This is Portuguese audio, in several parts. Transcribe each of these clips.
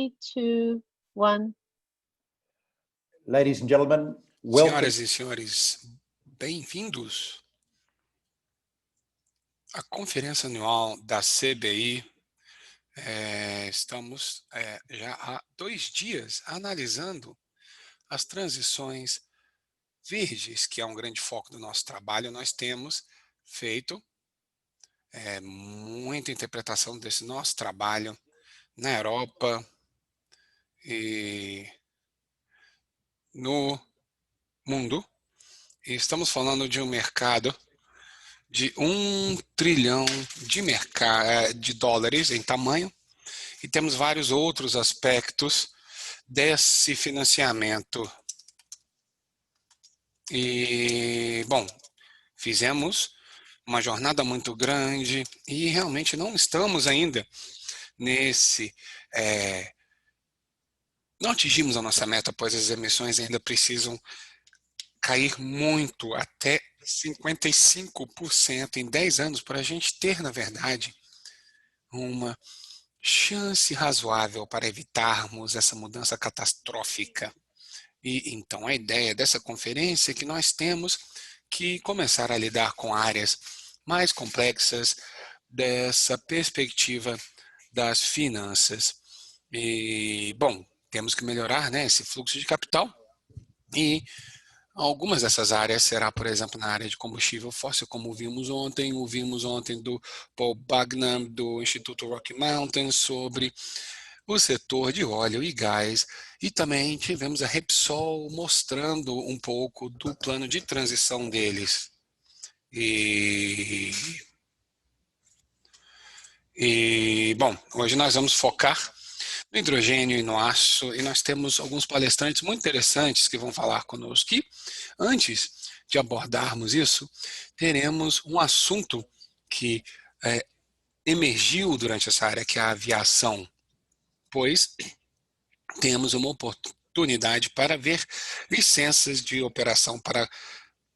2, 1. Ladies and gentlemen, welcome. Senhoras e senhores, bem-vindos à conferência anual da CBI. Estamos já há 2 dias analisando as transições verdes, que é um grande foco do nosso trabalho. Nós temos feito muita interpretação desse nosso trabalho na Europa e no mundo. E estamos falando de um mercado de 1 trilhão de dólares em tamanho, e temos vários outros aspectos desse financiamento. E, bom, fizemos uma jornada muito grande e realmente não estamos ainda não atingimos a nossa meta, pois as emissões ainda precisam cair muito, até 55% em 10 anos, para a gente ter, na verdade, uma chance razoável para evitarmos essa mudança catastrófica. E então a ideia dessa conferência é que nós temos que começar a lidar com áreas mais complexas dessa perspectiva das finanças. E, bom, temos que melhorar, esse fluxo de capital, e algumas dessas áreas será, por exemplo, na área de combustível fóssil, como ouvimos ontem do Paul Bagnam, do Instituto Rocky Mountain, sobre o setor de óleo e gás, e também tivemos a Repsol mostrando um pouco do plano de transição deles. Bom, hoje nós vamos focar no hidrogênio e no aço, e nós temos alguns palestrantes muito interessantes que vão falar conosco. E antes de abordarmos isso, teremos um assunto que emergiu durante essa área, que é a aviação, pois temos uma oportunidade para ver licenças de operação para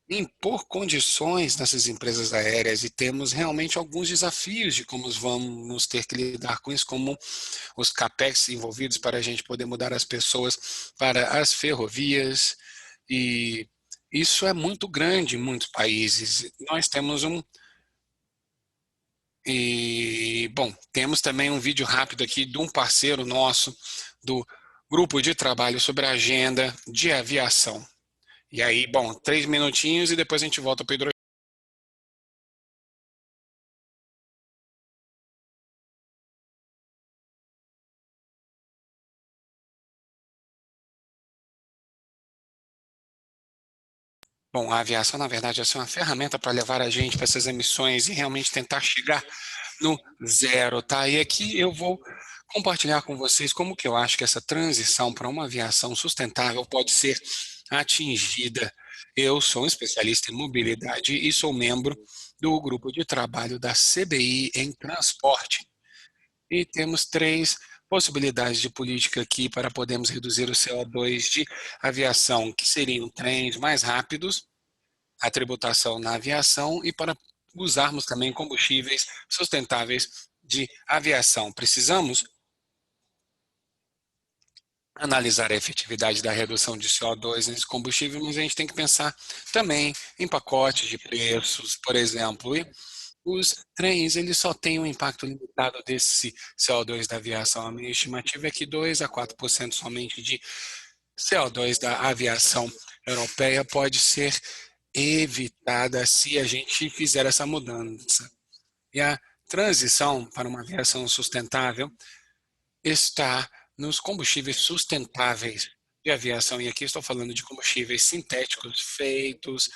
impor condições nessas empresas aéreas, e temos realmente alguns desafios de como vamos ter que lidar com isso, como os capex envolvidos para a gente poder mudar as pessoas para as ferrovias, e isso é muito grande em muitos países. Nós temos bom, temos também um vídeo rápido aqui de um parceiro nosso do grupo de trabalho sobre a agenda de aviação. E aí, bom, 3 minutinhos e depois a gente volta para o hidrogênio. Bom, a aviação, na verdade, é uma ferramenta para levar a gente para essas emissões e realmente tentar chegar no zero, tá? E aqui eu vou compartilhar com vocês como que eu acho que essa transição para uma aviação sustentável pode ser atingida. Eu sou um especialista em mobilidade e sou membro do grupo de trabalho da CBI em transporte. E temos 3 possibilidades de política aqui para podermos reduzir o CO2 de aviação, que seriam trens mais rápidos, a tributação na aviação, e para usarmos também combustíveis sustentáveis de aviação. Precisamos analisar a efetividade da redução de CO2 nesse combustível, mas a gente tem que pensar também em pacotes de preços, por exemplo. E os trens, eles só têm um impacto limitado desse CO2 da aviação. A minha estimativa é que 2 a 4% somente de CO2 da aviação europeia pode ser evitada se a gente fizer essa mudança. E a transição para uma aviação sustentável está nos combustíveis sustentáveis de aviação, e aqui estou falando de combustíveis sintéticos feitos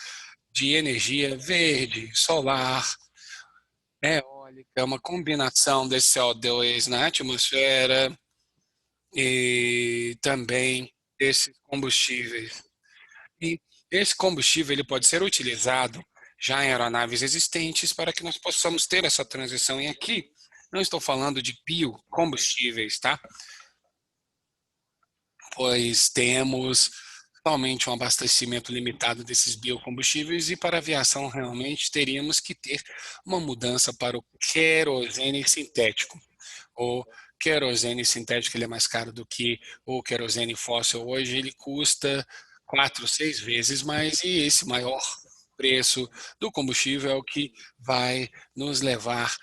de energia verde, solar, eólica, uma combinação desse CO2 na atmosfera e também esses combustíveis. E esse combustível ele pode ser utilizado já em aeronaves existentes para que nós possamos ter essa transição. E aqui não estou falando de biocombustíveis, tá? Pois temos somente um abastecimento limitado desses biocombustíveis, e para a aviação realmente teríamos que ter uma mudança para o querosene sintético, ou querosene sintético ele é mais caro do que o querosene fóssil hoje, ele custa 4, 6 vezes mais, e esse maior preço do combustível é o que vai nos levar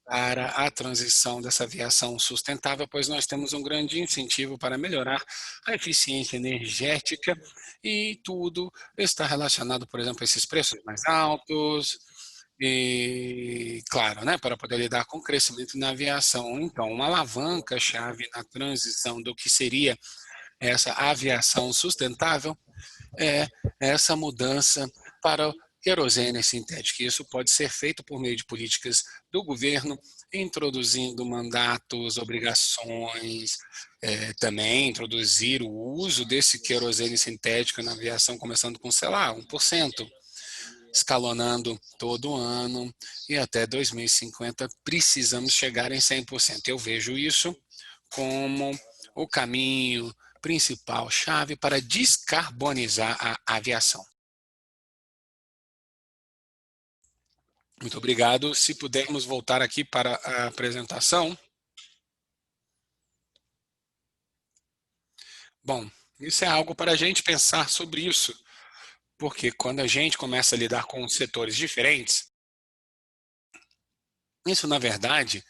para a transição dessa aviação sustentável, pois nós temos um grande incentivo para melhorar a eficiência energética e tudo está relacionado, por exemplo, a esses preços mais altos e, claro, né, para poder lidar com o crescimento na aviação. Então, uma alavanca-chave na transição do que seria essa aviação sustentável é essa mudança para o querosene sintético. Isso pode ser feito por meio de políticas do governo, introduzindo mandatos, obrigações, também introduzir o uso desse querosene sintético na aviação, começando com, sei lá, 1%, escalonando todo ano, e até 2050 precisamos chegar em 100%. Eu vejo isso como o caminho principal, chave para descarbonizar a aviação. Muito obrigado. Se pudermos voltar aqui para a apresentação. Bom, isso é algo para a gente pensar sobre isso, porque quando a gente começa a lidar com setores diferentes, isso, na verdade,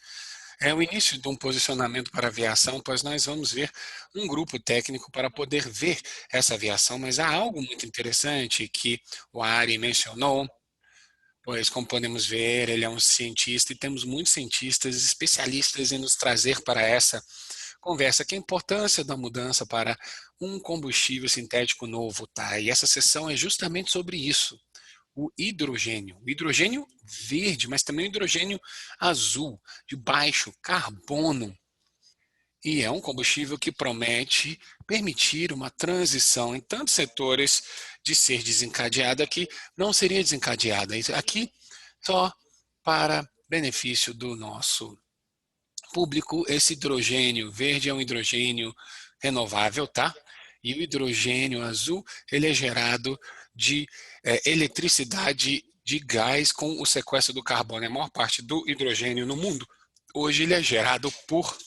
é o início de um posicionamento para a aviação, pois nós vamos ver um grupo técnico para poder ver essa aviação, mas há algo muito interessante que o Ari mencionou, pois, como podemos ver, ele é um cientista e temos muitos cientistas especialistas em nos trazer para essa conversa, que é a importância da mudança para um combustível sintético novo, tá? E essa sessão é justamente sobre isso, o hidrogênio verde, mas também o hidrogênio azul, de baixo carbono. E é um combustível que promete permitir uma transição em tantos setores de ser desencadeada que não seria desencadeada. Aqui, só para benefício do nosso público, esse hidrogênio verde é um hidrogênio renovável, tá? E o hidrogênio azul, ele é gerado de eletricidade de gás com o sequestro do carbono. A maior parte do hidrogênio no mundo, hoje ele é gerado por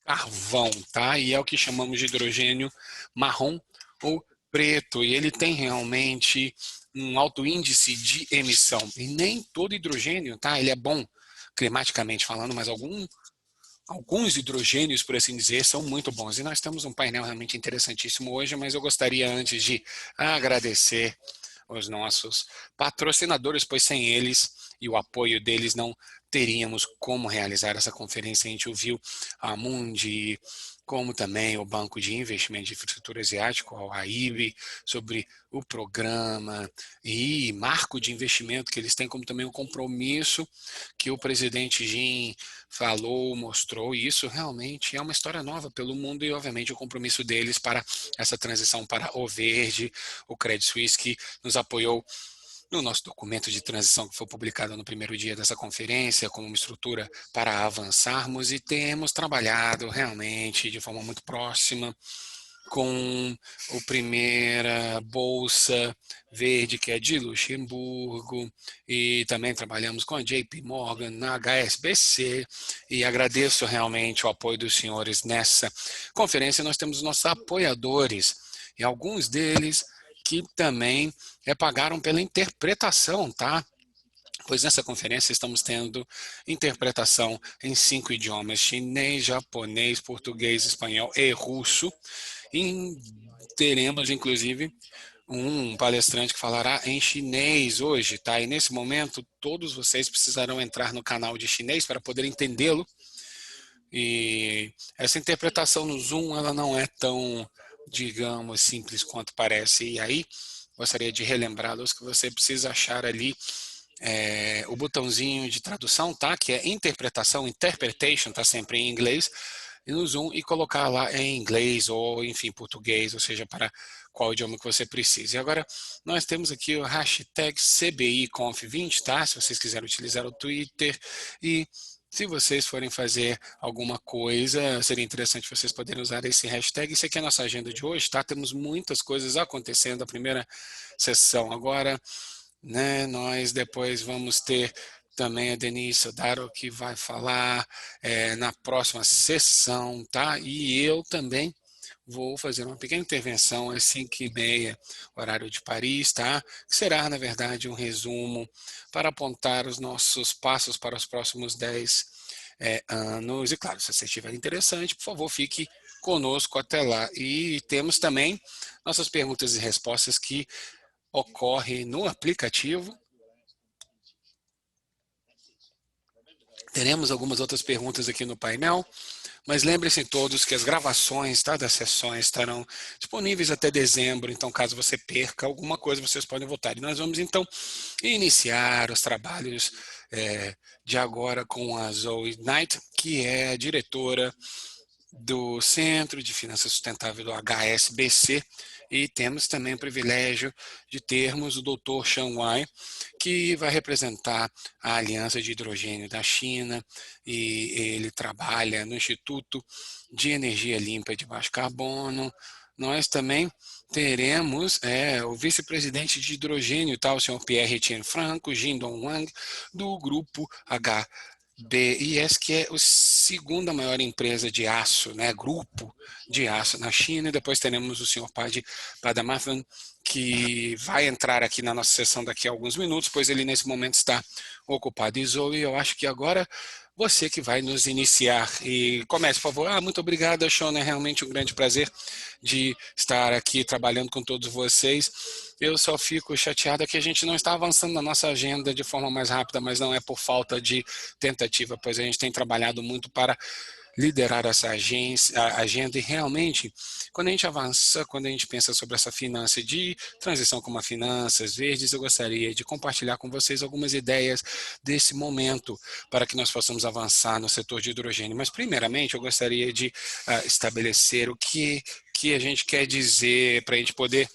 carvão, tá? E é o que chamamos de hidrogênio marrom ou preto, e ele tem realmente um alto índice de emissão. E nem todo hidrogênio, tá? Ele é bom climaticamente falando, mas alguns hidrogênios, por assim dizer, são muito bons. E nós temos um painel realmente interessantíssimo hoje, mas eu gostaria, antes de agradecer os nossos patrocinadores, pois sem eles e o apoio deles não teríamos como realizar essa conferência. A gente ouviu a Mundi, como também o Banco de Investimento de Infraestrutura Asiático, o AIB, sobre o programa e marco de investimento que eles têm, como também o compromisso que o presidente Jin falou, mostrou, e isso realmente é uma história nova pelo mundo e, obviamente, o compromisso deles para essa transição para o verde, o Credit Suisse, que nos apoiou no nosso documento de transição que foi publicado no primeiro dia dessa conferência, como uma estrutura para avançarmos, e temos trabalhado realmente de forma muito próxima com a primeira Bolsa Verde, que é de Luxemburgo, e também trabalhamos com a JP Morgan, na HSBC, e agradeço realmente o apoio dos senhores nessa conferência. Nós temos nossos apoiadores, e alguns deles que também pagaram pela interpretação, tá? Pois nessa conferência estamos tendo interpretação em 5 idiomas: chinês, japonês, português, espanhol e russo. E teremos, inclusive, um palestrante que falará em chinês hoje, tá? E nesse momento, todos vocês precisarão entrar no canal de chinês para poder entendê-lo. E essa interpretação no Zoom, ela não é tão, digamos, simples quanto parece. E aí, gostaria de relembrá-los que você precisa achar ali o botãozinho de tradução, tá? Que é interpretação, interpretation, tá sempre em inglês, e no Zoom, e colocar lá em inglês ou, enfim, português, ou seja, para qual idioma que você precisa. E agora, nós temos aqui o hashtag CBIConf20, tá? Se vocês quiserem utilizar o Twitter, e se vocês forem fazer alguma coisa, seria interessante vocês poderem usar esse hashtag. Isso aqui é a nossa agenda de hoje, tá? Temos muitas coisas acontecendo. A primeira sessão agora, né? Nós depois vamos ter também a Denise Sodaro, que vai falar na próxima sessão, tá? E eu também vou fazer uma pequena intervenção às 5h30, horário de Paris, tá? Que será, na verdade, um resumo para apontar os nossos passos para os próximos 10 anos. E, claro, se você estiver interessante, por favor, fique conosco até lá. E temos também nossas perguntas e respostas que ocorrem no aplicativo. Teremos algumas outras perguntas aqui no painel, mas lembrem-se todos que as gravações, tá, das sessões estarão disponíveis até dezembro, então caso você perca alguma coisa, vocês podem voltar. E nós vamos então iniciar os trabalhos de agora com a Zoe Knight, que é a diretora do Centro de Finanças Sustentável do HSBC, e temos também o privilégio de termos o Dr. Shan Wai, que vai representar a Aliança de Hidrogênio da China, e ele trabalha no Instituto de Energia Limpa e de Baixo Carbono. Nós também teremos o vice-presidente de hidrogênio, tá, o senhor Pierre-Etienne Franco, Jindong Wang, do grupo HBIS, que é a segunda maior empresa de aço, né, grupo de aço na China. E depois teremos o senhor Padmanabhan, que vai entrar aqui na nossa sessão daqui a alguns minutos, pois ele nesse momento está ocupado. E Zoe, eu acho que agora você que vai nos iniciar. E comece, por favor. Muito obrigado, Shona, é realmente um grande prazer de estar aqui trabalhando com todos vocês. Eu só fico chateada que a gente não está avançando na nossa agenda de forma mais rápida, mas não é por falta de tentativa, pois a gente tem trabalhado muito para liderar essa agenda, e realmente, quando a gente avança, quando a gente pensa sobre essa finança de transição como a finanças verdes, eu gostaria de compartilhar com vocês algumas ideias desse momento para que nós possamos avançar no setor de hidrogênio. Mas, primeiramente, eu gostaria de estabelecer o que a gente quer dizer para a gente poder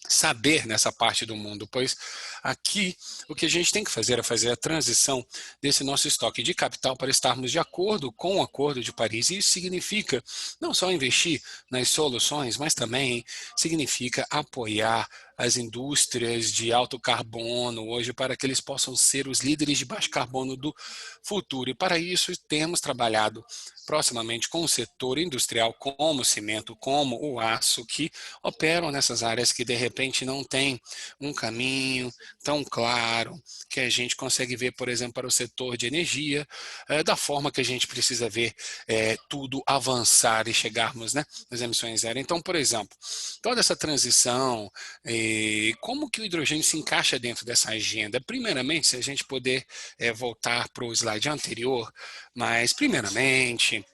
saber nessa parte do mundo, pois aqui o que a gente tem que fazer é fazer a transição desse nosso estoque de capital para estarmos de acordo com o Acordo de Paris. E isso significa não só investir nas soluções, mas também significa apoiar as indústrias de alto carbono hoje para que eles possam ser os líderes de baixo carbono do futuro. E para isso temos trabalhado proximamente com o setor industrial, como o cimento, como o aço, que operam nessas áreas que de repente não tem um caminho tão claro que a gente consegue ver, por exemplo, para o setor de energia, da forma que a gente precisa ver tudo avançar e chegarmos, né, nas emissões zero. Então, por exemplo, toda essa transição, como que o hidrogênio se encaixa dentro dessa agenda? Primeiramente, se a gente puder voltar para o slide anterior, mas primeiramente,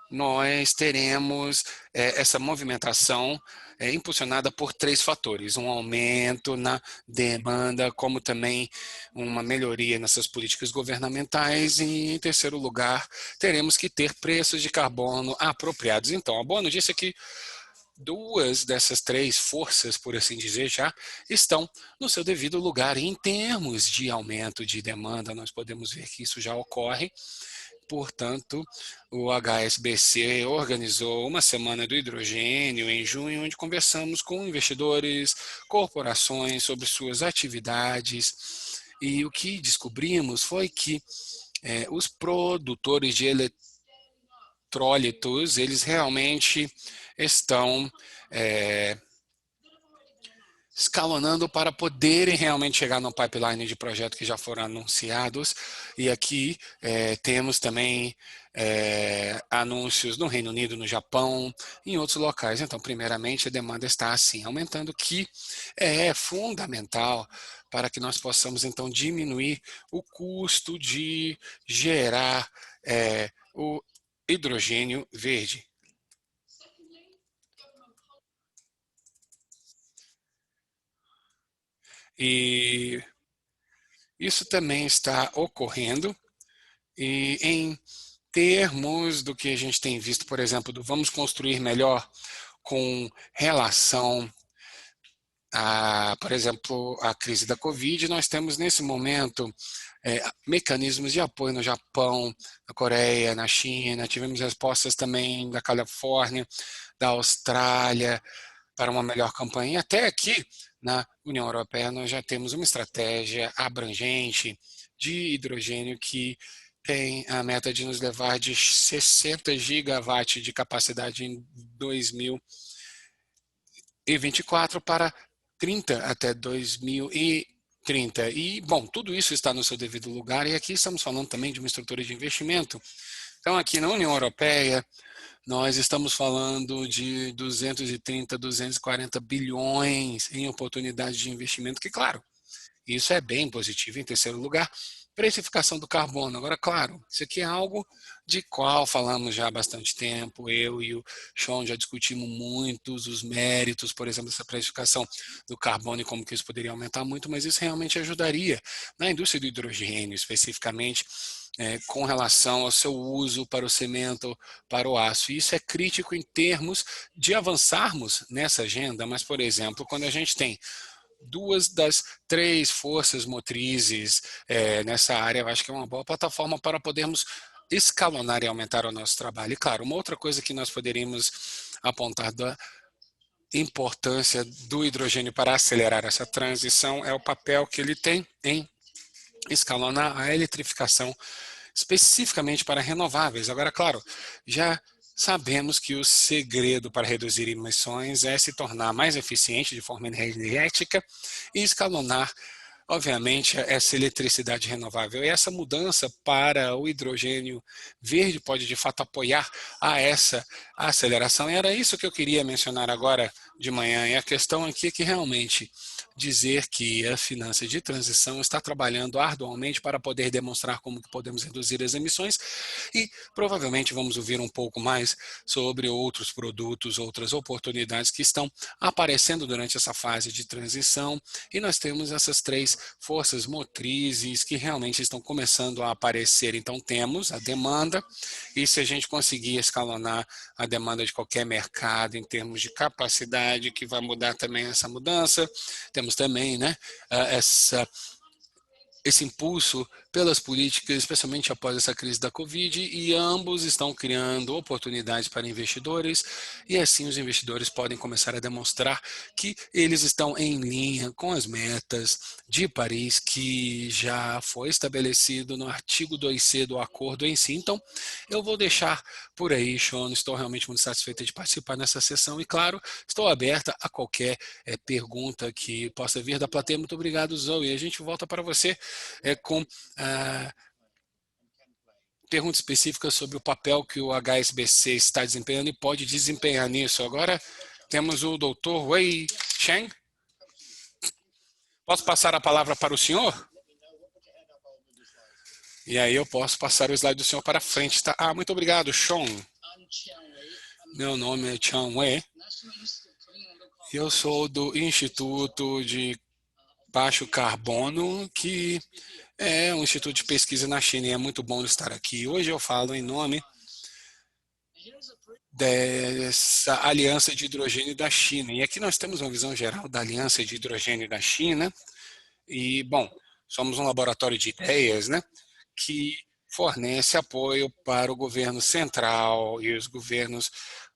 nós teremos essa movimentação impulsionada por 3 fatores: um aumento na demanda, como também uma melhoria nessas políticas governamentais, e em terceiro lugar, teremos que ter preços de carbono apropriados. Então, a boa notícia é que 2 dessas 3 forças, por assim dizer, já estão no seu devido lugar. E em termos de aumento de demanda, nós podemos ver que isso já ocorre. Portanto, o HSBC organizou uma semana do hidrogênio em junho, onde conversamos com investidores, corporações sobre suas atividades, e o que descobrimos foi que os produtores de eletrólitos, eles realmente estão escalonando para poderem realmente chegar no pipeline de projetos que já foram anunciados. E aqui temos também anúncios no Reino Unido, no Japão, em outros locais. Então, primeiramente, a demanda está assim aumentando, que é fundamental para que nós possamos então diminuir o custo de gerar o hidrogênio verde. E isso também está ocorrendo, e em termos do que a gente tem visto, por exemplo, do vamos construir melhor com relação a, por exemplo, a crise da Covid, nós temos nesse momento mecanismos de apoio no Japão, na Coreia, na China, tivemos respostas também da Califórnia, da Austrália, para uma melhor campanha. E até aqui, na União Europeia, nós já temos uma estratégia abrangente de hidrogênio que tem a meta de nos levar de 60 gigawatts de capacidade em 2024 para 30 até 2030. E, bom, tudo isso está no seu devido lugar, e aqui estamos falando também de uma estrutura de investimento. Então, aqui na União Europeia, nós estamos falando de 230, 240 bilhões em oportunidades de investimento, que, claro, isso é bem positivo. Em terceiro lugar, precificação do carbono. Agora, claro, isso aqui é algo de qual falamos já há bastante tempo. Eu e o Sean já discutimos muitos os méritos, por exemplo, dessa precificação do carbono e como que isso poderia aumentar muito, mas isso realmente ajudaria na indústria do hidrogênio, especificamente com relação ao seu uso para o cimento, para o aço. E isso é crítico em termos de avançarmos nessa agenda, mas, por exemplo, quando a gente tem duas das três forças motrizes nessa área, eu acho que é uma boa plataforma para podermos escalonar e aumentar o nosso trabalho. E, claro, uma outra coisa que nós poderíamos apontar da importância do hidrogênio para acelerar essa transição é o papel que ele tem em escalonar a eletrificação, especificamente para renováveis. Agora, claro, já sabemos que o segredo para reduzir emissões é se tornar mais eficiente de forma energética e escalonar, obviamente, essa eletricidade renovável. E essa mudança para o hidrogênio verde pode, de fato, apoiar a essa aceleração. E era isso que eu queria mencionar agora de manhã. E a questão aqui é que realmente dizer que a finança de transição está trabalhando arduamente para poder demonstrar como que podemos reduzir as emissões e provavelmente vamos ouvir um pouco mais sobre outros produtos, outras oportunidades que estão aparecendo durante essa fase de transição. E nós temos essas três forças motrizes que realmente estão começando a aparecer. Então temos a demanda, e se a gente conseguir escalonar a demanda de qualquer mercado em termos de capacidade, que vai mudar também essa mudança. Temos também, né, esse impulso pelas políticas, especialmente após essa crise da Covid, e ambos estão criando oportunidades para investidores, e assim os investidores podem começar a demonstrar que eles estão em linha com as metas de Paris, que já foi estabelecido no artigo 2C do acordo em si. Então, eu vou deixar por aí, Sean, estou realmente muito satisfeita de participar nessa sessão, e claro, estou aberta a qualquer pergunta que possa vir da plateia. Muito obrigado, Zoe. A gente volta para você com perguntas específicas sobre o papel que o HSBC está desempenhando e pode desempenhar nisso. Agora temos o Dr. Wei Cheng. Posso passar a palavra para o senhor? E aí eu posso passar o slide do senhor para frente, tá? Muito obrigado, Sean. Meu nome é Chang Wei. Eu sou do Instituto de Baixo Carbono, que é um instituto de pesquisa na China, e é muito bom estar aqui. Hoje eu falo em nome dessa aliança de hidrogênio da China. E aqui nós temos uma visão geral da aliança de hidrogênio da China. E, bom, somos um laboratório de ideias, né, que fornece apoio para o governo central e os governos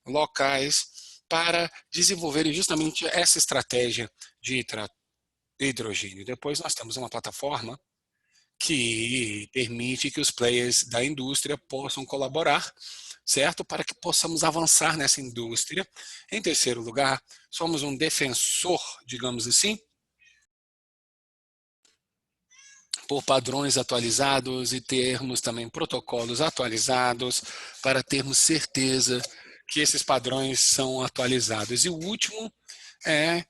locais para desenvolverem justamente essa estratégia de hidrogênio. Depois nós temos uma plataforma que permite que os players da indústria possam colaborar, certo? Para que possamos avançar nessa indústria. Em terceiro lugar, somos um defensor, digamos assim, por padrões atualizados e termos também protocolos atualizados para termos certeza que esses padrões são atualizados. E o último é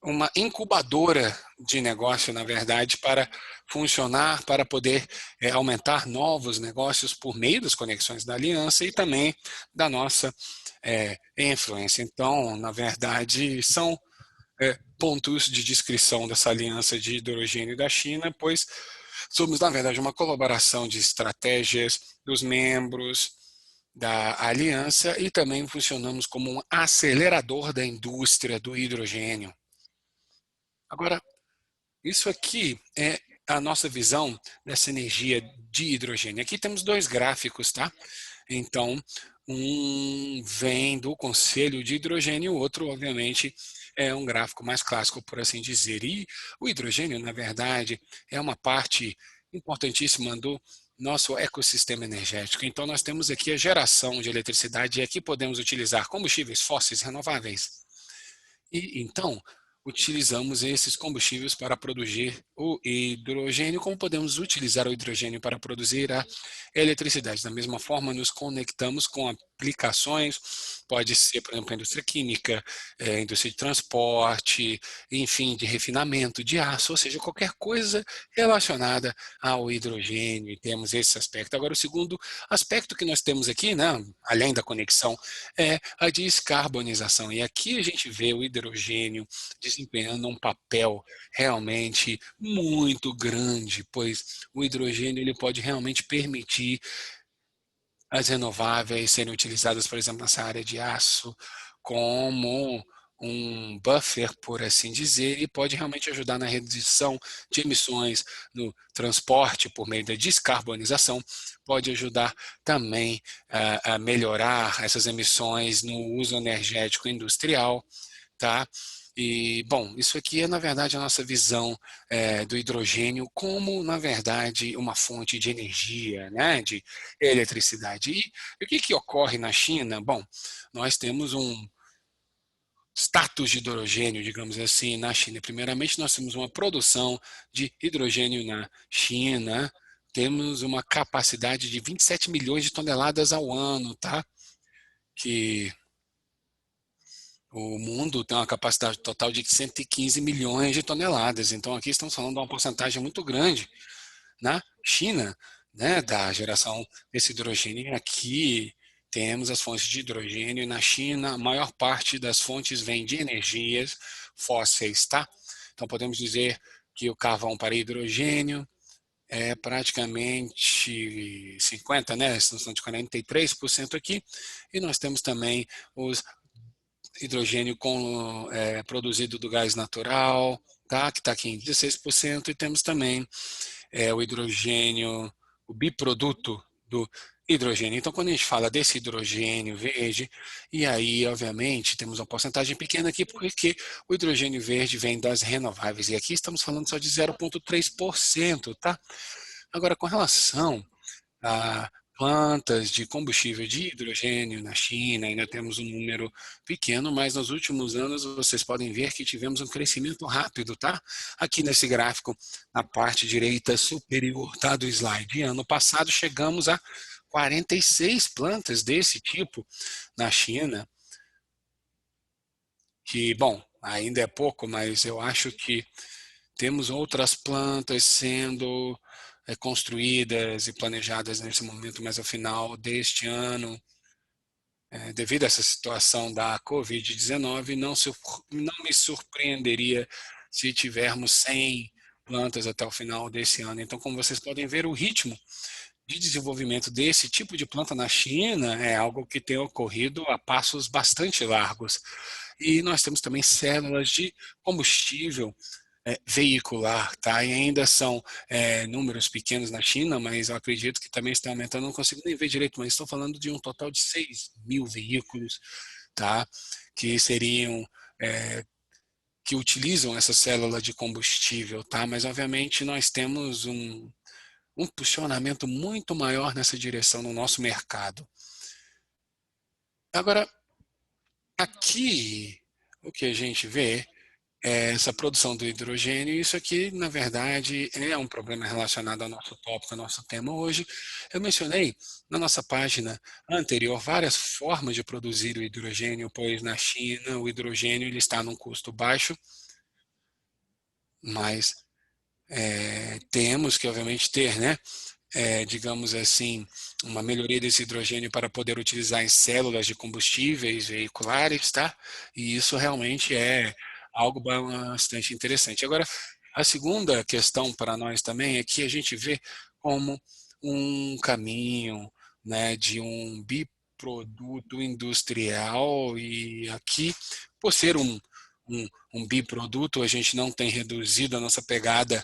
uma incubadora de negócio, na verdade, para funcionar, para poder aumentar novos negócios por meio das conexões da aliança e também da nossa influência. Então, na verdade, são pontos de descrição dessa aliança de hidrogênio da China, pois somos, na verdade, uma colaboração de estratégias dos membros da aliança e também funcionamos como um acelerador da indústria do hidrogênio. Agora, isso aqui é a nossa visão dessa energia de hidrogênio. Aqui temos dois gráficos, tá? Então, um vem do conselho de hidrogênio, o outro, obviamente, é um gráfico mais clássico, por assim dizer. E o hidrogênio, na verdade, é uma parte importantíssima do nosso ecossistema energético. Então, nós temos aqui a geração de eletricidade e aqui podemos utilizar combustíveis fósseis renováveis. E então, utilizamos esses combustíveis para produzir o hidrogênio, como podemos utilizar o hidrogênio para produzir a eletricidade. Da mesma forma, nos conectamos com aplicações, pode ser, por exemplo, a indústria química, indústria de transporte, enfim, de refinamento de aço, ou seja, qualquer coisa relacionada ao hidrogênio, e temos esse aspecto. Agora, o segundo aspecto que nós temos aqui, né, além da conexão, é a descarbonização. E aqui a gente vê o hidrogênio desempenhando um papel realmente muito grande, pois o hidrogênio ele pode realmente permitir as renováveis serem utilizadas, por exemplo, nessa área de aço, como um buffer, por assim dizer, e pode realmente ajudar na redução de emissões no transporte por meio da descarbonização, pode ajudar também a melhorar essas emissões no uso energético industrial, tá? E, bom, isso aqui é, na verdade, a nossa visão do hidrogênio como, na verdade, uma fonte de energia, né, de eletricidade. E o que que ocorre na China? Bom, nós temos um status de hidrogênio, digamos assim, na China. Primeiramente, nós temos uma produção de hidrogênio na China, temos uma capacidade de 27 milhões de toneladas ao ano, tá? Que o mundo tem uma capacidade total de 115 milhões de toneladas. Então, aqui estamos falando de uma porcentagem muito grande na China, né, da geração desse hidrogênio. Aqui temos as fontes de hidrogênio. E na China, a maior parte das fontes vem de energias fósseis, tá? Então, podemos dizer que o carvão para hidrogênio é praticamente 50, né? Estamos falando de 43% aqui. E nós temos também os hidrogênio produzido do gás natural, tá? Que está aqui em 16%, e temos também o hidrogênio, o biproduto do hidrogênio. Então, quando a gente fala desse hidrogênio verde, e aí, obviamente, temos uma porcentagem pequena aqui, porque o hidrogênio verde vem das renováveis, e aqui estamos falando só de 0,3%, tá? Agora, com relação a plantas de combustível de hidrogênio na China, ainda temos um número pequeno, mas nos últimos anos vocês podem ver que tivemos um crescimento rápido, tá? Aqui nesse gráfico, na parte direita superior, tá, do slide. Ano passado chegamos a 46 plantas desse tipo na China, que, bom, ainda é pouco, mas eu acho que temos outras plantas sendo construídas e planejadas nesse momento, mas ao final deste ano, devido a essa situação da Covid-19, não me surpreenderia se tivermos 100 plantas até o final desse ano. Então, como vocês podem ver, o ritmo de desenvolvimento desse tipo de planta na China é algo que tem ocorrido a passos bastante largos. E nós temos também células de combustível veicular, tá? E ainda são números pequenos na China, mas eu acredito que também está aumentando. Não consigo nem ver direito, mas estou falando de um total de 6 mil veículos, tá? Que seriam que utilizam essa célula de combustível, tá? Mas obviamente nós temos um posicionamento muito maior nessa direção no nosso mercado. Agora, aqui o que a gente vê essa produção do hidrogênio. Isso aqui, na verdade, é um problema relacionado ao nosso tópico, ao nosso tema hoje. Eu mencionei na nossa página anterior várias formas de produzir o hidrogênio, pois na China o hidrogênio ele está num custo baixo, mas temos que, obviamente, ter, né, digamos assim, uma melhoria desse hidrogênio para poder utilizar em células de combustíveis veiculares, tá? E isso realmente é algo bastante interessante. Agora, a segunda questão para nós também é que a gente vê como um caminho, né, de um biproduto industrial e aqui, por ser um biproduto, a gente não tem reduzido a nossa pegada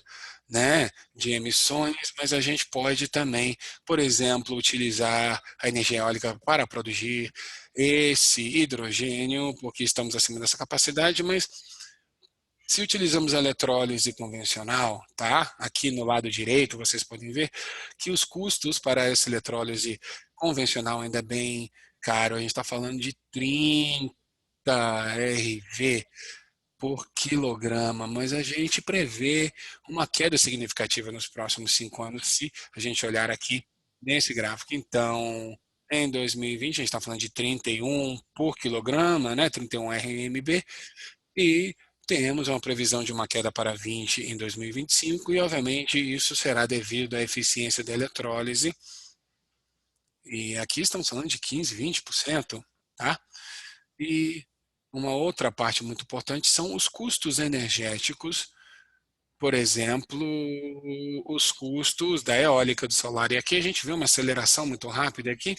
né, de emissões, mas a gente pode também, por exemplo, utilizar a energia eólica para produzir esse hidrogênio, porque estamos acima dessa capacidade, mas se utilizamos a eletrólise convencional, tá? Aqui no lado direito, vocês podem ver que os custos para essa eletrólise convencional ainda é bem caro. A gente está falando de 30 RV por quilograma, mas a gente prevê uma queda significativa nos próximos 5 anos, se a gente olhar aqui nesse gráfico. Então, em 2020, a gente está falando de 31 por quilograma, né? 31 RMB, e temos uma previsão de uma queda para 20 em 2025, e obviamente isso será devido à eficiência da eletrólise, e aqui estamos falando de 15, 20%, tá? E uma outra parte muito importante são os custos energéticos, por exemplo, os custos da eólica, do solar. E aqui a gente vê uma aceleração muito rápida aqui,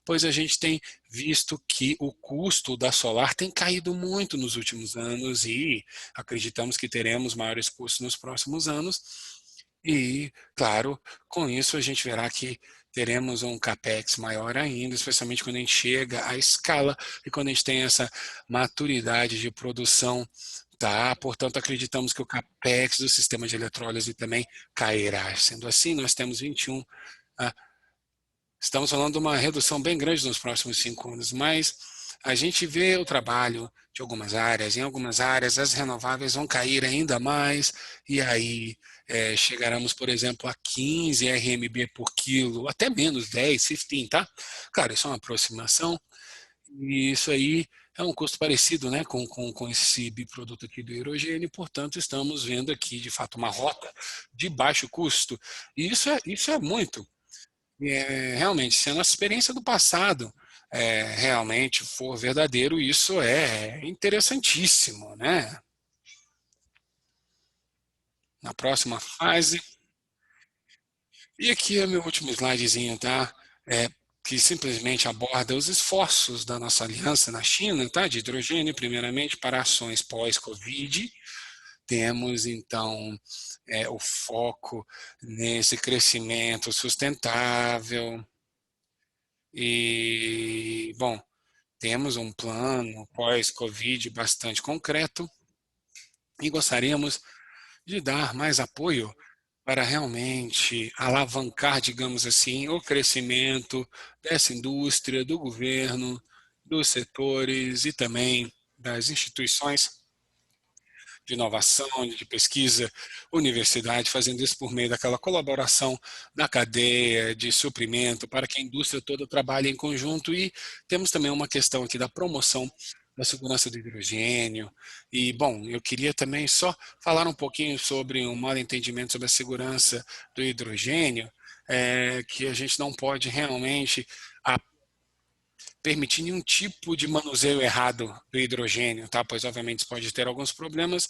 pois a gente tem visto que o custo da solar tem caído muito nos últimos anos e acreditamos que teremos maiores custos nos próximos anos. E, claro, com isso a gente verá que teremos um capex maior ainda, especialmente quando a gente chega à escala e quando a gente tem essa maturidade de produção, tá? Portanto, acreditamos que o capex do sistema de eletrólise também cairá. Sendo assim, nós temos 21. Estamos falando de uma redução bem grande nos próximos 5 anos, mas a gente vê o trabalho de algumas áreas. Em algumas áreas, as renováveis vão cair ainda mais, e aí chegaremos, por exemplo, a 15 RMB por quilo, até menos, 10, 15, tá? Claro, isso é uma aproximação, e isso aí é um custo parecido, né, com esse biproduto aqui do hidrogênio. Portanto, estamos vendo aqui, de fato, uma rota de baixo custo, e isso é muito. Realmente, se a nossa experiência do passado realmente for verdadeiro, isso é interessantíssimo, né? Na próxima fase. E aqui é meu último slidezinho, tá? É, que simplesmente aborda os esforços da nossa aliança na China, tá? De hidrogênio, primeiramente, para ações pós-Covid. Temos, então, o foco nesse crescimento sustentável. E, bom, temos um plano pós-Covid bastante concreto e gostaríamos de dar mais apoio para realmente alavancar, digamos assim, o crescimento dessa indústria, do governo, dos setores e também das instituições de inovação, de pesquisa, universidade, fazendo isso por meio daquela colaboração na cadeia de suprimento para que a indústria toda trabalhe em conjunto. E temos também uma questão aqui da promoção da segurança do hidrogênio. E, bom, eu queria também só falar um pouquinho sobre um mal entendimento sobre a segurança do hidrogênio, que a gente não pode realmente permitir nenhum tipo de manuseio errado do hidrogênio, tá? Pois obviamente isso pode ter alguns problemas.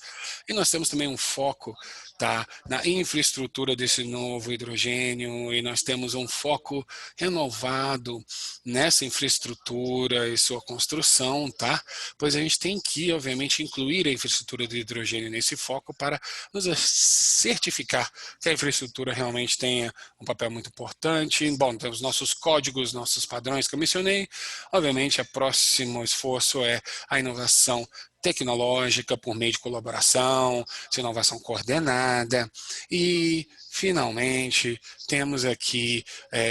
E nós temos também um foco, tá, na infraestrutura desse novo hidrogênio, e nós temos um foco renovado nessa infraestrutura e sua construção, tá? Pois a gente tem que, obviamente, incluir a infraestrutura do hidrogênio nesse foco para nos certificar que a infraestrutura realmente tenha um papel muito importante. Bom, temos nossos códigos, nossos padrões que eu mencionei. Obviamente, o próximo esforço é a inovação tecnológica por meio de colaboração, de inovação coordenada e, finalmente, temos aqui,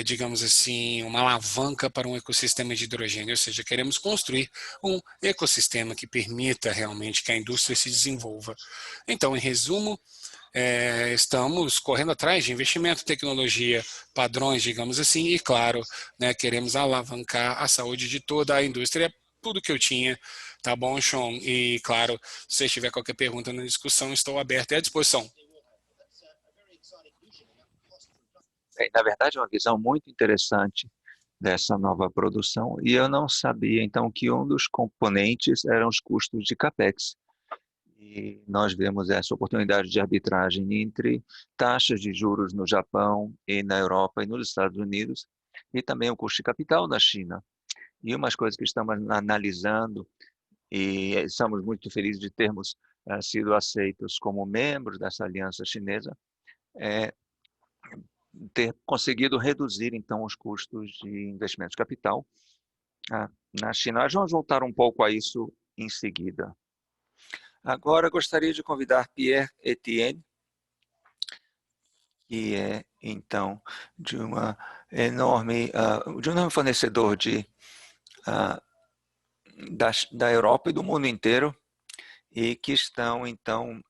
digamos assim, uma alavanca para um ecossistema de hidrogênio, ou seja, queremos construir um ecossistema que permita realmente que a indústria se desenvolva. Então, em resumo, estamos correndo atrás de investimento, tecnologia, padrões, digamos assim, e claro, né, queremos alavancar a saúde de toda a indústria. Tudo que eu tinha, tá bom, Sean? E claro, se você tiver qualquer pergunta na discussão, estou aberto e à disposição. Na verdade, é uma visão muito interessante dessa nova produção, e eu não sabia, então, que um dos componentes eram os custos de CAPEX. E nós vemos essa oportunidade de arbitragem entre taxas de juros no Japão e na Europa e nos Estados Unidos, e também o custo de capital na China. E umas coisas que estamos analisando, e estamos muito felizes de termos sido aceitos como membros dessa aliança chinesa, ter conseguido reduzir, então, os custos de investimento de capital na China. Nós vamos voltar um pouco a isso em seguida. Agora, gostaria de convidar Pierre Etienne, que é, então, de um enorme fornecedor da Europa e do mundo inteiro, e que estão, então,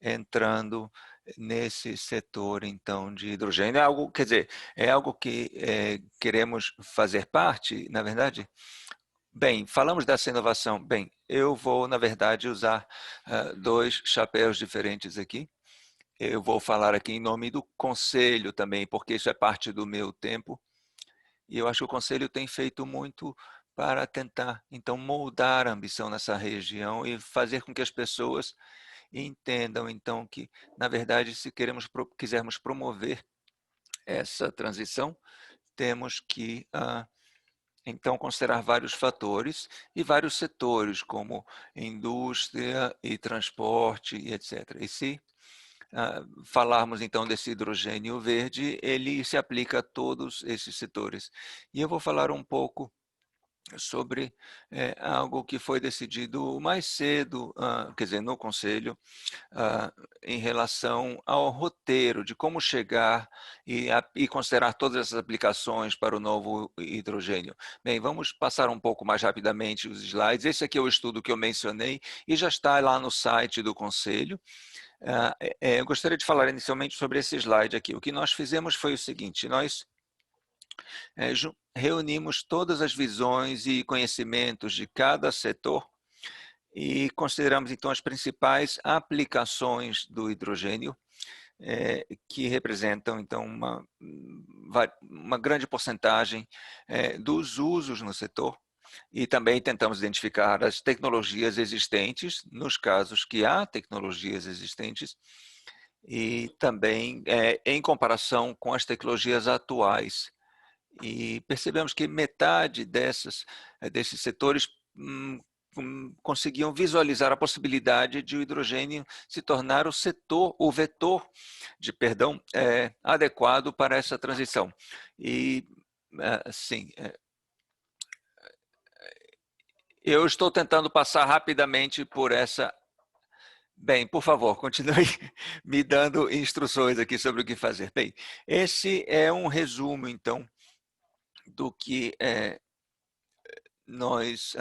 entrando nesse setor, então, de hidrogênio. É algo, quer dizer, é algo que queremos fazer parte, na verdade? Bem, falamos dessa inovação. Bem, eu vou, na verdade, usar dois chapéus diferentes aqui. Eu vou falar aqui em nome do Conselho também, porque isso é parte do meu tempo. E eu acho que o Conselho tem feito muito para tentar, então, moldar a ambição nessa região e fazer com que as pessoas entendam, então, que, na verdade, se quisermos promover essa transição, temos que, então, considerar vários fatores e vários setores, como indústria e transporte, e etc. E se falarmos, então, desse hidrogênio verde, ele se aplica a todos esses setores. E eu vou falar um pouco sobre algo que foi decidido mais cedo, quer dizer, no Conselho, em relação ao roteiro de como chegar e considerar todas essas aplicações para o novo hidrogênio. Bem, vamos passar um pouco mais rapidamente os slides. Esse aqui é o estudo que eu mencionei e já está lá no site do Conselho. Eu gostaria de falar inicialmente sobre esse slide aqui. O que nós fizemos foi o seguinte: nós reunimos todas as visões e conhecimentos de cada setor e consideramos, então, as principais aplicações do hidrogênio, que representam, então, uma grande porcentagem dos usos no setor. E também tentamos identificar as tecnologias existentes, nos casos que há tecnologias existentes, e também em comparação com as tecnologias atuais. E percebemos que metade desses setores conseguiam visualizar a possibilidade de o hidrogênio se tornar o vetor de, perdão, adequado para essa transição. E, sim, eu estou tentando passar rapidamente por essa. Bem, por favor, continue me dando instruções aqui sobre o que fazer. Bem, esse é um resumo, então, do que nós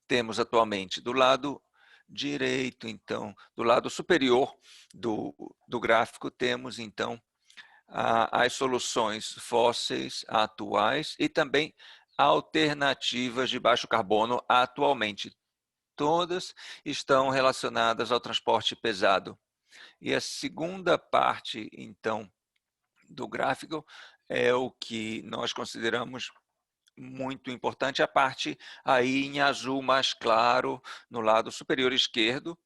temos atualmente. Do lado direito, então, do lado superior do gráfico, temos, então, as soluções fósseis atuais e também alternativas de baixo carbono atualmente. Todas estão relacionadas ao transporte pesado. E a segunda parte, então, do gráfico é o que nós consideramos muito importante, a parte aí em azul mais claro, no lado superior esquerdo,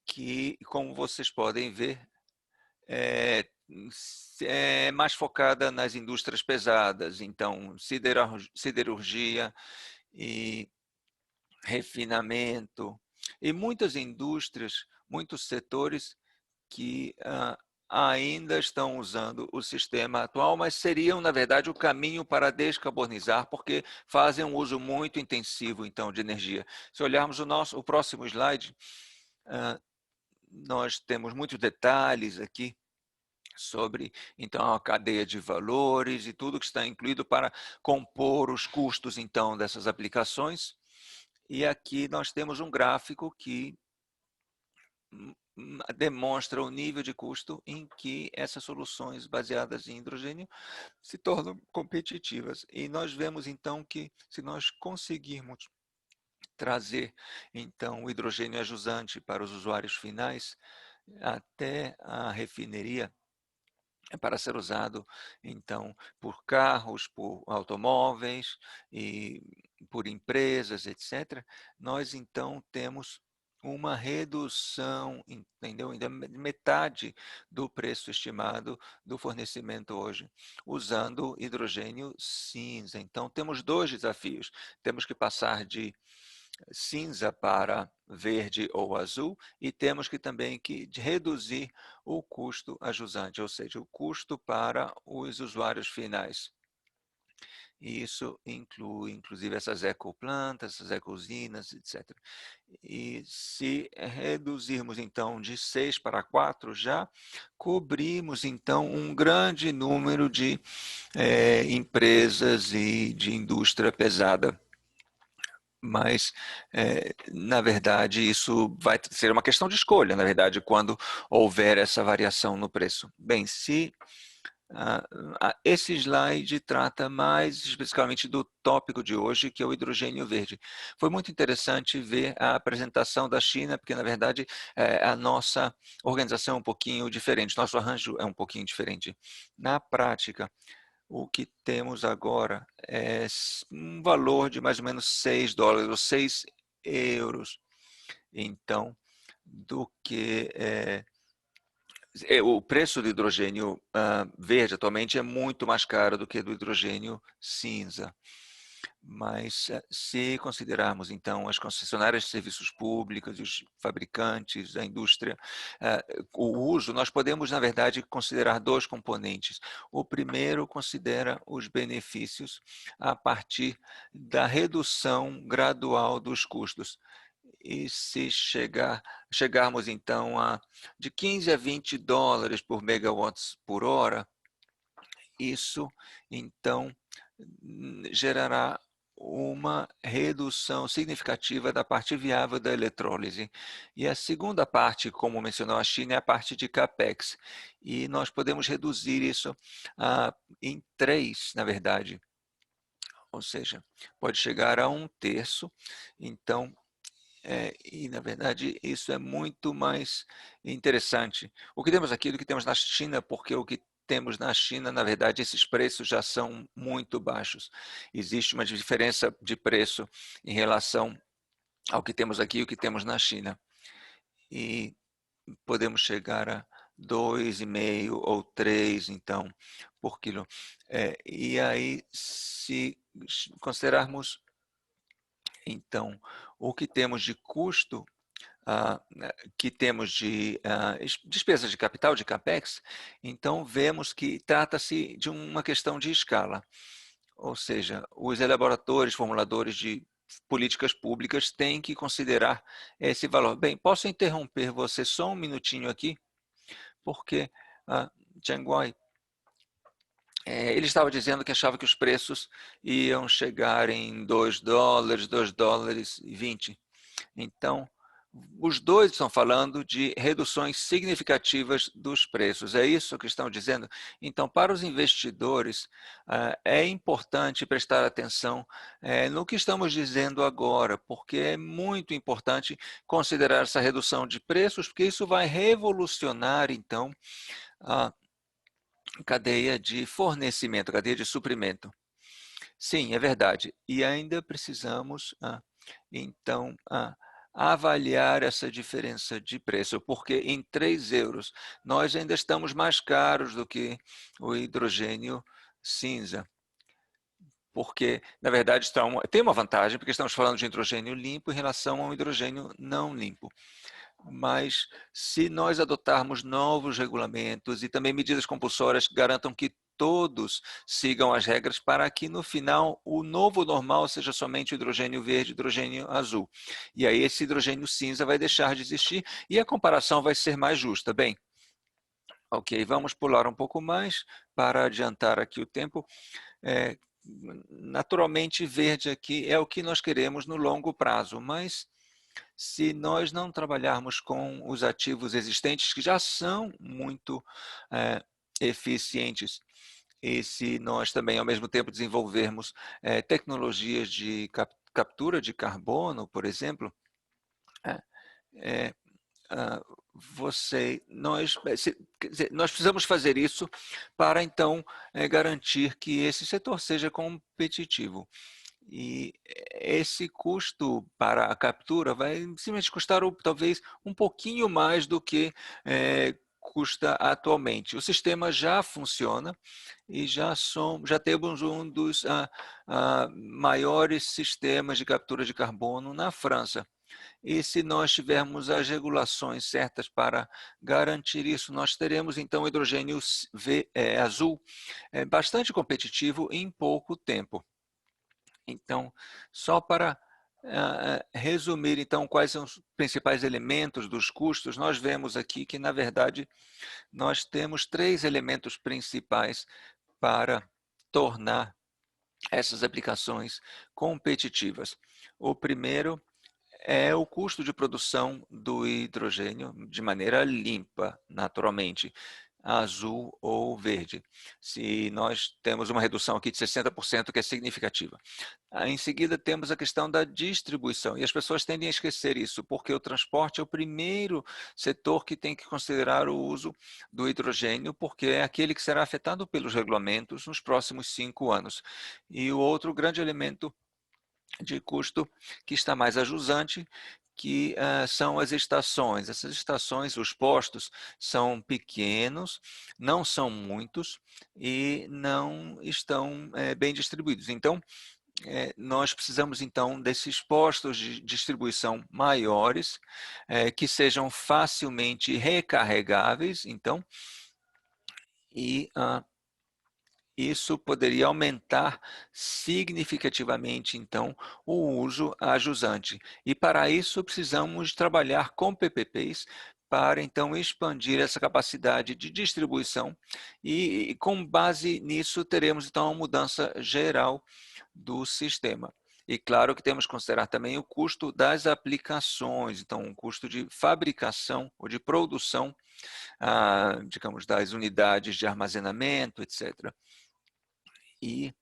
que, como vocês podem ver, é mais focada nas indústrias pesadas, então siderurgia e refinamento, e muitas indústrias, muitos setores que ainda estão usando o sistema atual, mas seriam, na verdade, o caminho para descarbonizar, porque fazem um uso muito intensivo, então, de energia. Se olharmos o próximo slide, nós temos muitos detalhes aqui sobre, então, a cadeia de valores e tudo que está incluído para compor os custos, então, dessas aplicações. E aqui nós temos um gráfico que demonstra o nível de custo em que essas soluções baseadas em hidrogênio se tornam competitivas. E nós vemos, então, que se nós conseguirmos trazer, então, o hidrogênio ajusante para os usuários finais, até a refineria, para ser usado, então, por carros, por automóveis e por empresas, etc., nós, então, temos uma redução, entendeu? Ainda metade do preço estimado do fornecimento hoje, usando hidrogênio cinza. Então, temos dois desafios. Temos que passar de cinza para verde ou azul, e temos que também reduzir o custo a jusante, ou seja, o custo para os usuários finais. E isso inclui, inclusive, essas ecoplantas, essas ecousinas, etc. E se reduzirmos, então, de 6 para 4, já cobrimos, então, um grande número de empresas e de indústria pesada. Mas, na verdade, isso vai ser uma questão de escolha, na verdade, quando houver essa variação no preço. Bem, se esse slide trata mais especificamente do tópico de hoje, que é o hidrogênio verde. Foi muito interessante ver a apresentação da China, porque, na verdade, a nossa organização é um pouquinho diferente, nosso arranjo é um pouquinho diferente. Na prática, o que temos agora é um valor de mais ou menos $6 ou 6 euros. Então, do que o preço do hidrogênio verde atualmente é muito mais caro do que do hidrogênio cinza. Mas se considerarmos, então, as concessionárias de serviços públicos, os fabricantes, a indústria, o uso, nós podemos, na verdade, considerar dois componentes. O primeiro considera os benefícios a partir da redução gradual dos custos. E se chegarmos, então, de 15 a $20 por megawatts por hora, isso, então, gerará uma redução significativa da parte viável da eletrólise. E a segunda parte, como mencionou a China, é a parte de CAPEX. E nós podemos reduzir isso em 3, na verdade. Ou seja, pode chegar a 1/3. Então, e, na verdade, isso é muito mais interessante. O que temos aqui do que temos na China, porque o que temos na China, na verdade, esses preços já são muito baixos. Existe uma diferença de preço em relação ao que temos aqui e o que temos na China. E podemos chegar a 2,5 ou 3, então, por quilo. E aí, se considerarmos, então, o que temos de custo, que temos de despesas de capital, de CAPEX, então vemos que trata-se de uma questão de escala. Ou seja, os elaboradores, formuladores de políticas públicas têm que considerar esse valor. Bem, posso interromper você só um minutinho aqui? Porque Cheng Guai, ele estava dizendo que achava que os preços iam chegar em $2, $2,20. Então, os dois estão falando de reduções significativas dos preços. É isso que estão dizendo? Então, para os investidores, é importante prestar atenção no que estamos dizendo agora, porque é muito importante considerar essa redução de preços, porque isso vai revolucionar, então, a cadeia de fornecimento, cadeia de suprimento. Sim, é verdade. E ainda precisamos, então, avaliar essa diferença de preço, porque em 3 euros nós ainda estamos mais caros do que o hidrogênio cinza. Porque, na verdade, tem uma vantagem, porque estamos falando de hidrogênio limpo em relação ao hidrogênio não limpo. Mas se nós adotarmos novos regulamentos e também medidas compulsórias que garantam que todos sigam as regras para que no final o novo normal seja somente o hidrogênio verde e hidrogênio azul. E aí esse hidrogênio cinza vai deixar de existir e a comparação vai ser mais justa. Bem, ok, vamos pular um pouco mais para adiantar aqui o tempo. Naturalmente, verde aqui é o que nós queremos no longo prazo, mas se nós não trabalharmos com os ativos existentes, que já são muito eficientes, e se nós também, ao mesmo tempo, desenvolvermos tecnologias de captura de carbono, por exemplo, nós precisamos fazer isso para, então, garantir que esse setor seja competitivo. E esse custo para a captura vai simplesmente custar talvez um pouquinho mais do que custa atualmente. O sistema já funciona e já temos um dos maiores sistemas de captura de carbono na França. E se nós tivermos as regulações certas para garantir isso, nós teremos então hidrogênio azul bastante competitivo em pouco tempo. Então, só para resumir então quais são os principais elementos dos custos, nós vemos aqui que, na verdade, nós temos 3 elementos principais para tornar essas aplicações competitivas. O primeiro é o custo de produção do hidrogênio de maneira limpa, naturalmente, azul ou verde. Se nós temos uma redução aqui de 60%, que é significativa. Em seguida, temos a questão da distribuição, e as pessoas tendem a esquecer isso, porque o transporte é o primeiro setor que tem que considerar o uso do hidrogênio, porque é aquele que será afetado pelos regulamentos nos próximos 5 anos. E o outro grande elemento de custo que está mais a jusante, que são as estações. Essas estações, os postos, são pequenos, não são muitos e não estão bem distribuídos. Então, nós precisamos então desses postos de distribuição maiores, que sejam facilmente recarregáveis, então, e isso poderia aumentar significativamente, então, o uso a jusante. E para isso precisamos trabalhar com PPPs para, então, expandir essa capacidade de distribuição e com base nisso, teremos, então, uma mudança geral do sistema. E claro que temos que considerar também o custo das aplicações, então, o custo de fabricação ou de produção, digamos, das unidades de armazenamento, etc. E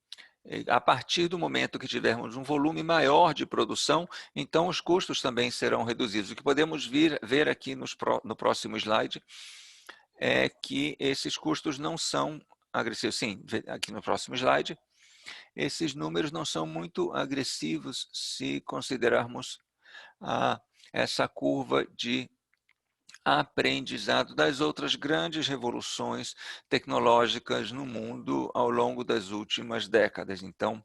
a partir do momento que tivermos um volume maior de produção, então os custos também serão reduzidos. O que podemos ver aqui no próximo slide é que esses custos não são agressivos. Sim, aqui no próximo slide, esses números não são muito agressivos se considerarmos essa curva de aprendizado das outras grandes revoluções tecnológicas no mundo ao longo das últimas décadas. Então,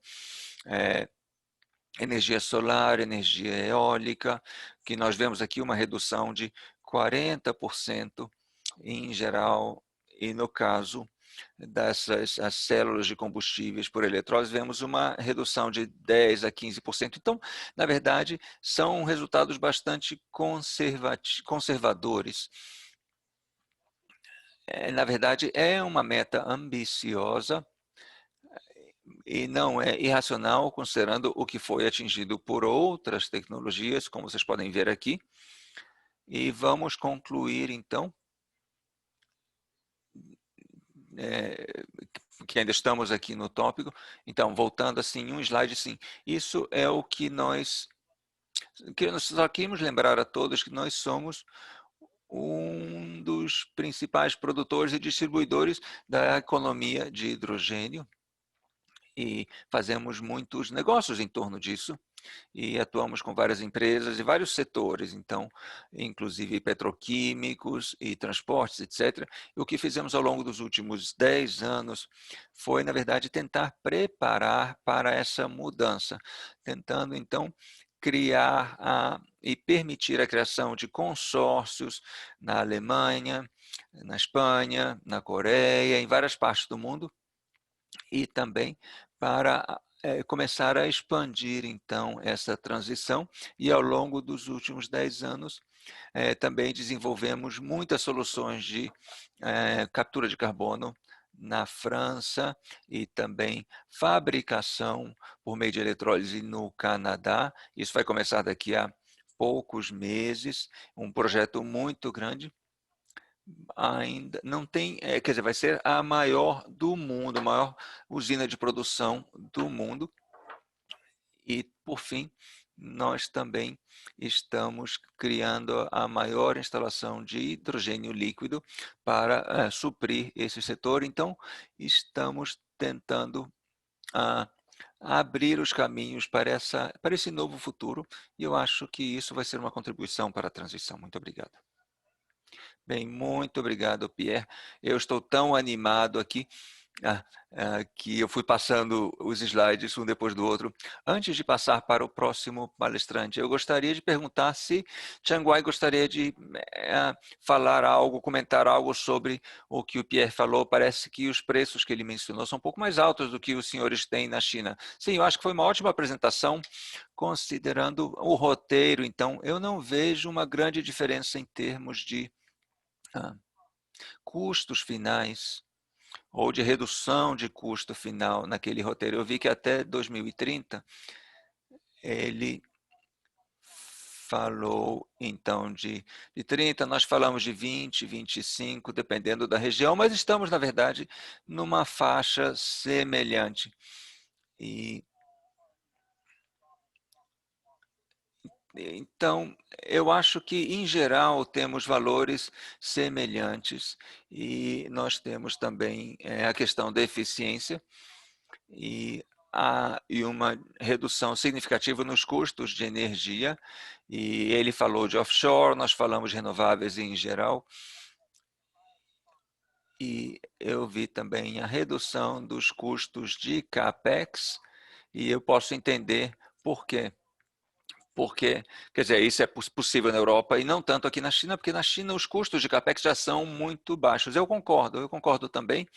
energia solar, energia eólica, que nós vemos aqui uma redução de 40% em geral, e no caso dessas as células de combustíveis por eletrólise, vemos uma redução de 10% a 15%. Então, na verdade, são resultados bastante conservadores. Na verdade, é uma meta ambiciosa e não é irracional, considerando o que foi atingido por outras tecnologias, como vocês podem ver aqui. E vamos concluir, então, que ainda estamos aqui no tópico. Então, voltando assim, um slide, sim. Isso é o que nós só queremos lembrar a todos, que nós somos um dos principais produtores e distribuidores da economia de hidrogênio e fazemos muitos negócios em torno disso e atuamos com várias empresas e vários setores, então, inclusive petroquímicos e transportes, etc. E o que fizemos ao longo dos últimos 10 anos foi, na verdade, tentar preparar para essa mudança, tentando, então, criar e permitir a criação de consórcios na Alemanha, na Espanha, na Coreia, em várias partes do mundo, e também para começar a expandir, então, essa transição. E ao longo dos últimos 10 anos, também desenvolvemos muitas soluções de captura de carbono na França e também fabricação por meio de eletrólise no Canadá. Isso vai começar daqui a poucos meses, um projeto muito grande. Ainda não tem, quer dizer, vai ser a maior do mundo, a maior usina de produção do mundo. E, por fim, nós também estamos criando a maior instalação de hidrogênio líquido para suprir esse setor. Então, estamos tentando abrir os caminhos para esse novo futuro, e eu acho que isso vai ser uma contribuição para a transição. Muito obrigado. Bem, muito obrigado, Pierre. Eu estou tão animado aqui que eu fui passando os slides um depois do outro. Antes de passar para o próximo palestrante, eu gostaria de perguntar se Tianguai gostaria de falar algo, comentar algo sobre o que o Pierre falou. Parece que os preços que ele mencionou são um pouco mais altos do que os senhores têm na China. Sim, eu acho que foi uma ótima apresentação, considerando o roteiro. Então, eu não vejo uma grande diferença em termos de custos finais ou de redução de custo final naquele roteiro. Eu vi que até 2030 ele falou então de 30, nós falamos de 20, 25, dependendo da região, mas estamos, na verdade, numa faixa semelhante. E então, eu acho que, em geral, temos valores semelhantes e nós temos também a questão da eficiência e uma redução significativa nos custos de energia. E ele falou de offshore, nós falamos de renováveis em geral. E eu vi também a redução dos custos de CAPEX, e eu posso entender por quê. Porque, quer dizer, isso é possível na Europa e não tanto aqui na China, porque na China os custos de CAPEX já são muito baixos. Eu concordo também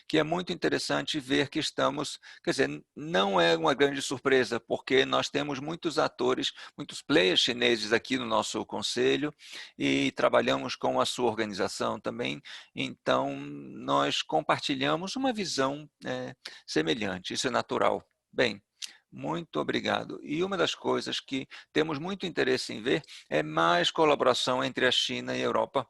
que é muito interessante ver que estamos, quer dizer, não é uma grande surpresa, porque nós temos muitos atores, muitos players chineses aqui no nosso conselho e trabalhamos com a sua organização também, então nós compartilhamos uma visão semelhante, isso é natural. Bem, muito obrigado. E uma das coisas que temos muito interesse em ver é mais colaboração entre a China e a Europa.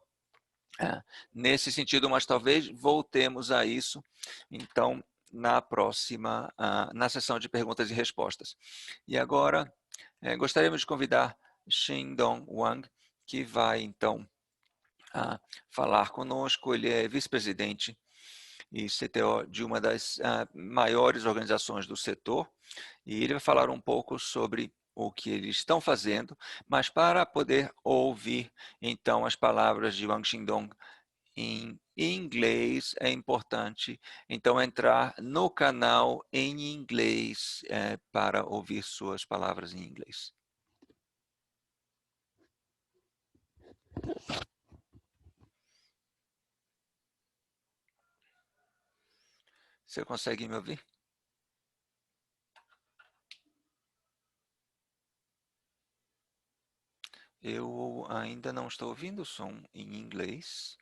Nesse sentido, mas talvez voltemos a isso, então, na sessão de perguntas e respostas. E agora, gostaríamos de convidar Xindong Wang, que vai, então, falar conosco. Ele é vice-presidente e CTO de uma das maiores organizações do setor, e ele vai falar um pouco sobre o que eles estão fazendo, mas para poder ouvir, então, as palavras de Wang Xindong em inglês, é importante, então, entrar no canal em inglês para ouvir suas palavras em inglês. Você consegue me ouvir? Eu ainda não estou ouvindo o som em inglês.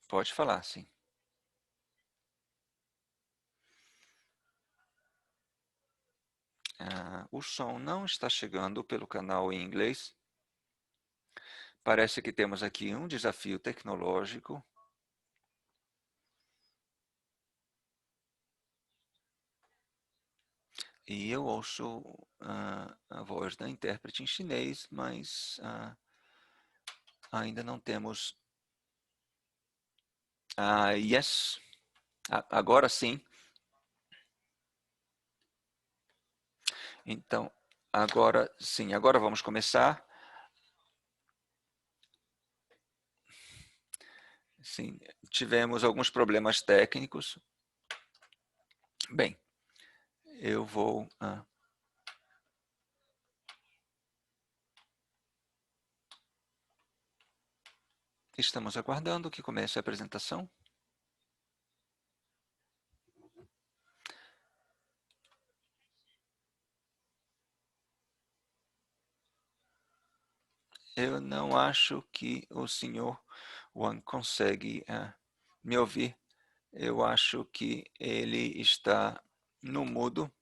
Pode falar, sim. O som não está chegando pelo canal em inglês. Parece que temos aqui um desafio tecnológico. E eu ouço a voz da intérprete em chinês, mas ainda não temos. Yes. Agora sim. Então, agora sim, agora vamos começar. Sim, tivemos alguns problemas técnicos. Bem, eu vou. Estamos aguardando que comece a apresentação. Eu não acho que o senhor Wang consegue me ouvir. Eu acho que ele está no mudo.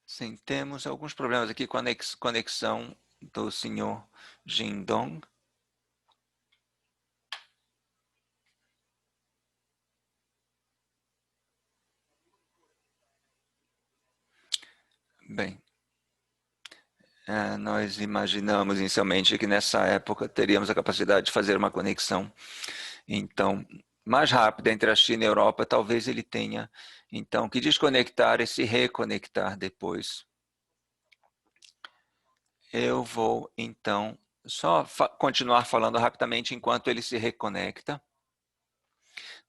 Sim, temos alguns problemas aqui com a conexão do senhor Jindong. Bem, nós imaginamos inicialmente que nessa época teríamos a capacidade de fazer uma conexão, então, mais rápida entre a China e a Europa, talvez ele tenha, então, que desconectar e se reconectar depois. Eu vou, então, só continuar falando rapidamente enquanto ele se reconecta.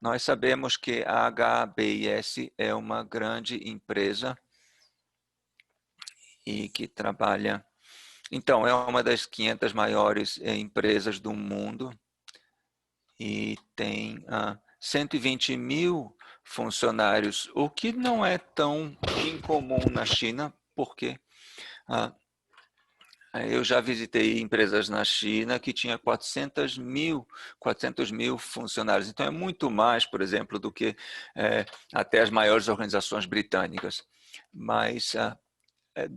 Nós sabemos que a HBIS é uma grande empresa e que trabalha... Então, é uma das 500 maiores empresas do mundo e tem 120 mil funcionários, o que não é tão incomum na China, porque eu já visitei empresas na China que tinha 400 mil funcionários. Então, é muito mais, por exemplo, do que até as maiores organizações britânicas. Mas,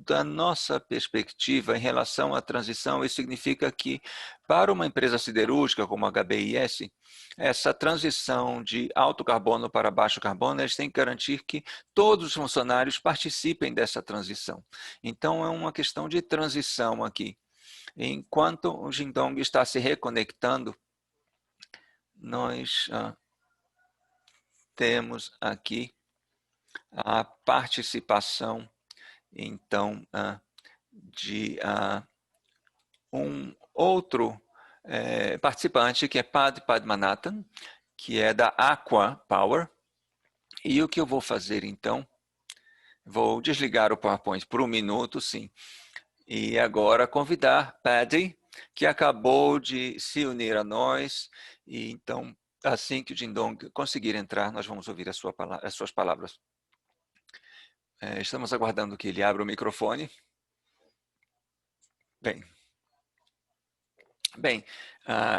da nossa perspectiva, em relação à transição, isso significa que, para uma empresa siderúrgica como a HBIS, essa transição de alto carbono para baixo carbono, eles têm que garantir que todos os funcionários participem dessa transição. Então, é uma questão de transição aqui. Enquanto o Jingdong está se reconectando, nós temos aqui a participação, então, de um outro participante, que é Padmanathan, que é da Aqua Power. E o que eu vou fazer, então, vou desligar o PowerPoint por um minuto, sim. E agora convidar Paddy, que acabou de se unir a nós. E então, assim que o Jingdong conseguir entrar, nós vamos ouvir as suas palavras. Estamos aguardando que ele abra o microfone. Bem,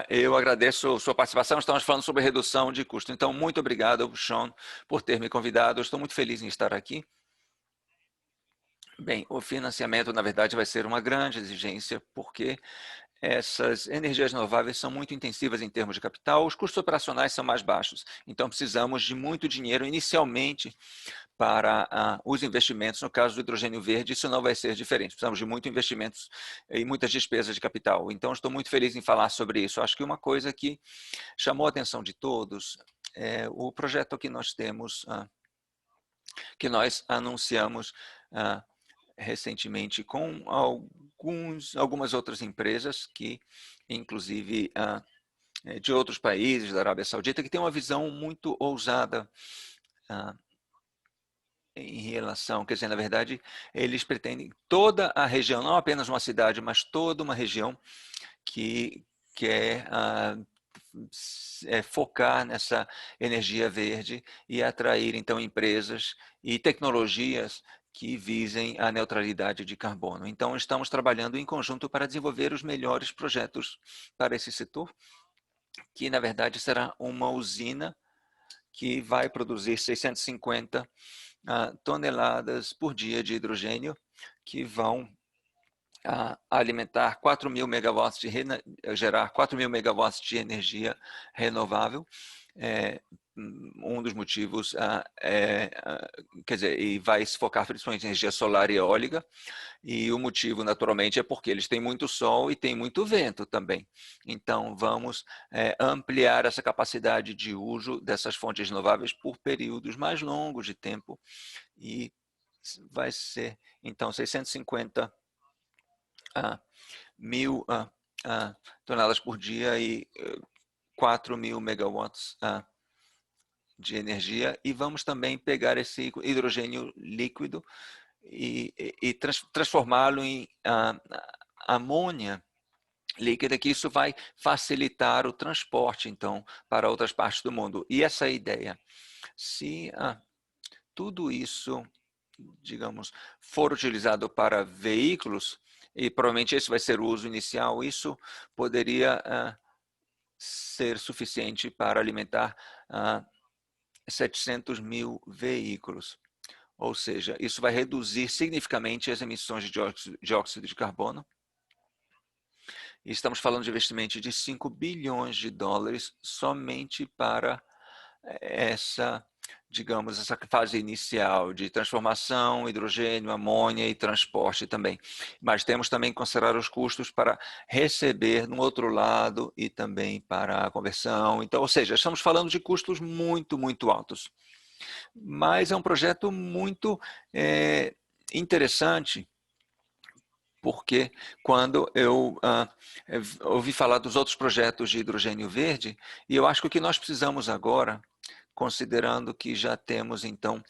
eu agradeço a sua participação. Estamos falando sobre redução de custo. Então, muito obrigado, Sean, por ter me convidado. Eu estou muito feliz em estar aqui. Bem, o financiamento, na verdade, vai ser uma grande exigência, porque essas energias renováveis são muito intensivas em termos de capital, os custos operacionais são mais baixos. Então, precisamos de muito dinheiro inicialmente para os investimentos. No caso do hidrogênio verde, isso não vai ser diferente. Precisamos de muitos investimentos e muitas despesas de capital. Então, estou muito feliz em falar sobre isso. Acho que uma coisa que chamou a atenção de todos é o projeto que nós temos, que nós anunciamos recentemente com algumas outras empresas que, inclusive, de outros países da Arábia Saudita, que tem uma visão muito ousada em relação, quer dizer, na verdade, eles pretendem toda a região, não apenas uma cidade, mas toda uma região que quer focar nessa energia verde e atrair, então, empresas e tecnologias que visem a neutralidade de carbono. Então, estamos trabalhando em conjunto para desenvolver os melhores projetos para esse setor, que, na verdade, será uma usina que vai produzir 650 toneladas por dia de hidrogênio, que vão alimentar 4.000 megawatts, gerar 4.000 megawatts de energia renovável. Um dos motivos quer dizer, e vai se focar principalmente em energia solar e eólica, e o motivo, naturalmente, é porque eles têm muito sol e têm muito vento também. Então, vamos ampliar essa capacidade de uso dessas fontes renováveis por períodos mais longos de tempo, e vai ser, então, 650 mil toneladas por dia e 4.000 megawatts de energia, e vamos também pegar esse hidrogênio líquido e transformá-lo em amônia líquida, que isso vai facilitar o transporte, então, para outras partes do mundo. E essa ideia, se tudo isso, digamos, for utilizado para veículos, e provavelmente esse vai ser o uso inicial, isso poderia ser suficiente para alimentar 700 mil veículos. Ou seja, isso vai reduzir significativamente as emissões de dióxido de carbono. E estamos falando de investimento de 5 bilhões de dólares somente para essa digamos, essa fase inicial de transformação, hidrogênio, amônia e transporte também. Mas temos também que considerar os custos para receber no outro lado e também para a conversão. Então, ou seja, estamos falando de custos muito, muito altos. Mas é um projeto muito interessante, porque quando eu ouvi falar dos outros projetos de hidrogênio verde, e eu acho que o que nós precisamos agora, considerando que já temos, então,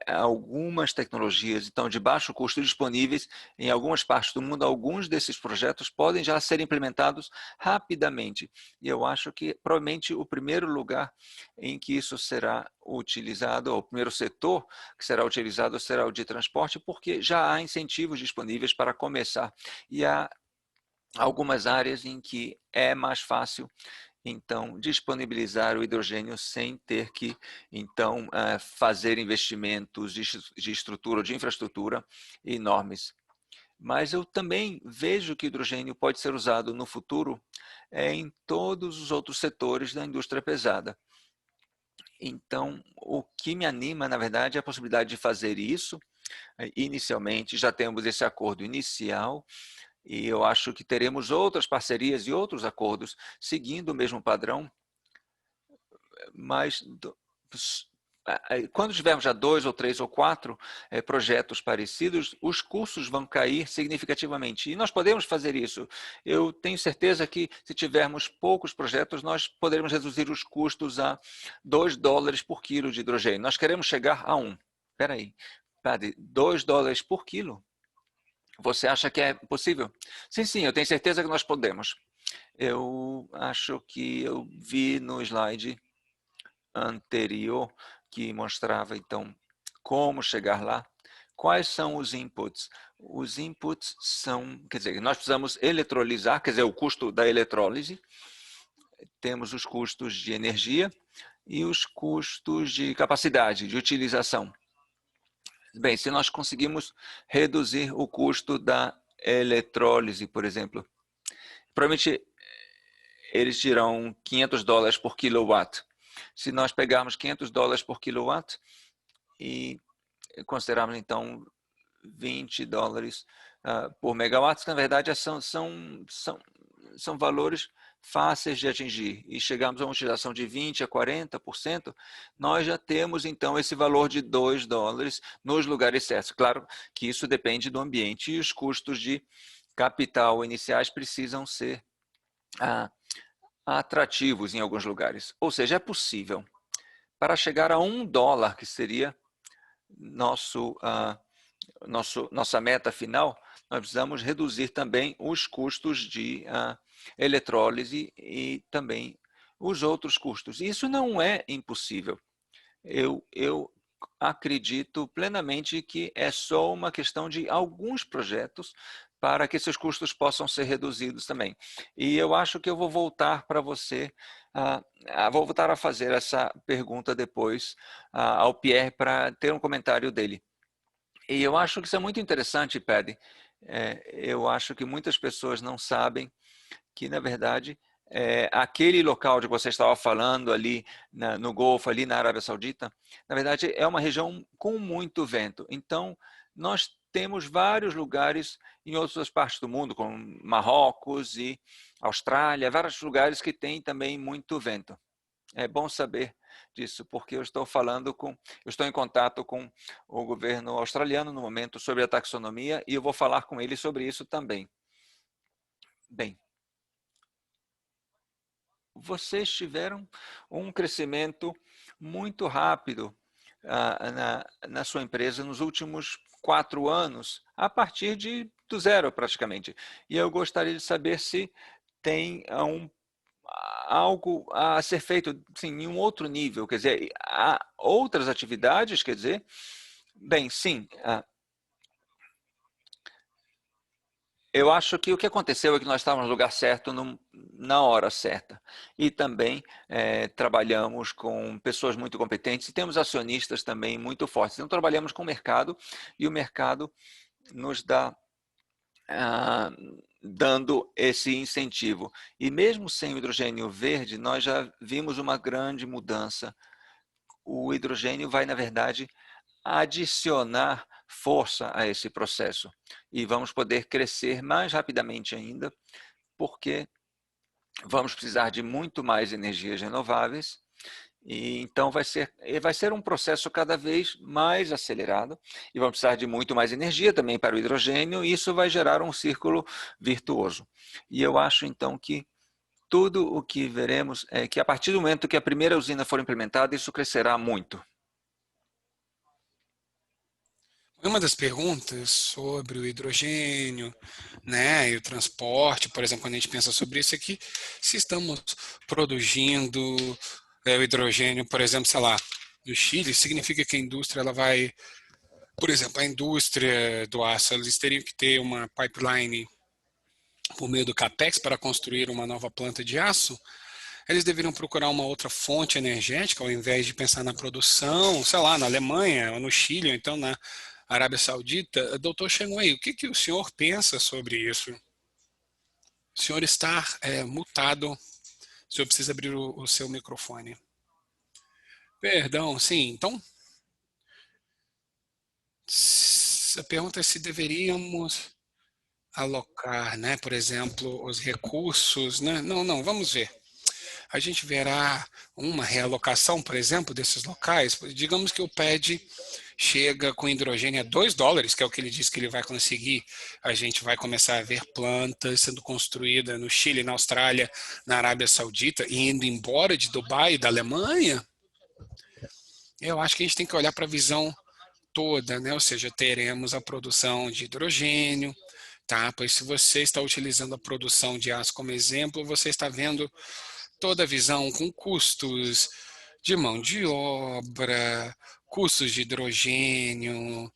algumas tecnologias então, de baixo custo disponíveis em algumas partes do mundo, alguns desses projetos podem já ser implementados rapidamente. E eu acho que, provavelmente, o primeiro lugar em que isso será utilizado, ou o primeiro setor que será utilizado será o de transporte, porque já há incentivos disponíveis para começar. E há algumas áreas em que é mais fácil então, disponibilizar o hidrogênio sem ter que, então, fazer investimentos de estrutura, de infraestrutura enormes. Mas eu também vejo que o hidrogênio pode ser usado no futuro em todos os outros setores da indústria pesada. Então, o que me anima, na verdade, é a possibilidade de fazer isso. Inicialmente, já temos esse acordo inicial, e eu acho que teremos outras parcerias e outros acordos seguindo o mesmo padrão, mas quando tivermos já 2 ou 3 ou 4 projetos parecidos, os custos vão cair significativamente. E nós podemos fazer isso. Eu tenho certeza que se tivermos poucos projetos, nós poderemos reduzir os custos a $2 por quilo de hidrogênio. Nós queremos chegar a 1. Espera aí, padre, $2 por quilo? Você acha que é possível? Sim, sim, eu tenho certeza que nós podemos. Eu acho que eu vi no slide anterior que mostrava, então, como chegar lá. Quais são os inputs? Os inputs são, quer dizer, nós precisamos eletrolizar, quer dizer, o custo da eletrólise, temos os custos de energia e os custos de capacidade, de utilização. Bem, se nós conseguimos reduzir o custo da eletrólise, por exemplo, provavelmente eles dirão $500 por quilowatt. Se nós pegarmos $500 por quilowatt e considerarmos então $20 por megawatt, na verdade são valores fáceis de atingir, e chegamos a uma utilização de 20% a 40%, nós já temos então esse valor de $2 nos lugares certos. Claro que isso depende do ambiente e os custos de capital iniciais precisam ser atrativos em alguns lugares. Ou seja, é possível. Para chegar a $1, que seria nossa meta final, nós precisamos reduzir também os custos de eletrólise e também os outros custos. Isso não é impossível. Eu acredito plenamente que é só uma questão de alguns projetos para que esses custos possam ser reduzidos também. E eu acho que eu vou voltar para você, vou voltar a fazer essa pergunta depois ao Pierre para ter um comentário dele. E eu acho que isso é muito interessante, Paddy. Eu acho que muitas pessoas não sabem que, na verdade, aquele local de que você estava falando ali no Golfo, ali na Arábia Saudita, na verdade é uma região com muito vento. Então, nós temos vários lugares em outras partes do mundo, como Marrocos e Austrália, vários lugares que têm também muito vento. É bom saber disso, porque eu estou em contato com o governo australiano no momento sobre a taxonomia e eu vou falar com ele sobre isso também. Bem, vocês tiveram um crescimento muito rápido na sua empresa nos últimos 4 anos, a partir do zero praticamente. E eu gostaria de saber se tem algo a ser feito assim, em um outro nível, quer dizer, há outras atividades, quer dizer, bem, sim, eu acho que o que aconteceu é que nós estávamos no lugar certo, na hora certa. E também trabalhamos com pessoas muito competentes e temos acionistas também muito fortes. Então, trabalhamos com o mercado e o mercado nos dá dando esse incentivo. E mesmo sem o hidrogênio verde, nós já vimos uma grande mudança o hidrogênio vai, na verdade, adicionar força a esse processo. E vamos poder crescer mais rapidamente ainda, porque vamos precisar de muito mais energias renováveis. E então vai ser um processo cada vez mais acelerado e vamos precisar de muito mais energia também para o hidrogênio, e isso vai gerar um círculo virtuoso. E eu acho então que tudo o que veremos é que a partir do momento que a primeira usina for implementada, isso crescerá muito. Uma das perguntas sobre o hidrogênio, né, e o transporte, por exemplo, quando a gente pensa sobre isso, é que se estamos produzindo o hidrogênio, por exemplo, sei lá, no Chile, significa que a indústria ela vai, por exemplo, a indústria do aço, eles teriam que ter uma pipeline por meio do CAPEX para construir uma nova planta de aço. Eles deveriam procurar uma outra fonte energética ao invés de pensar na produção, sei lá, na Alemanha, ou no Chile, ou então na Arábia Saudita. Doutor Shenwei, o que o senhor pensa sobre isso? O senhor está mutado. O senhor precisa abrir o seu microfone. Perdão, sim. Então, a pergunta é se deveríamos alocar, né, por exemplo, os recursos, né? Não, vamos ver. A gente verá uma realocação, por exemplo, desses locais. Digamos que o PED chega com hidrogênio a $2, que é o que ele diz que ele vai conseguir. A gente vai começar a ver plantas sendo construídas no Chile, na Austrália, na Arábia Saudita, e indo embora de Dubai e da Alemanha. Eu acho que a gente tem que olhar para a visão toda, né? Ou seja, teremos a produção de hidrogênio, tá? Pois se você está utilizando a produção de aço como exemplo, você está vendo toda a visão com custos de mão de obra, custos de hidrogênio.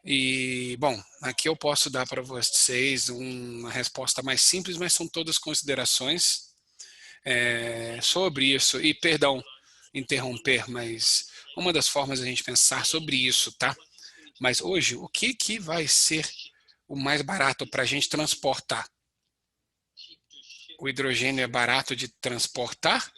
E, bom, aqui eu posso dar para vocês uma resposta mais simples, mas são todas considerações sobre isso. E, perdão, interromper, mas uma das formas de a gente pensar sobre isso, tá? Mas hoje, o que vai ser o mais barato para a gente transportar? O hidrogênio é barato de transportar?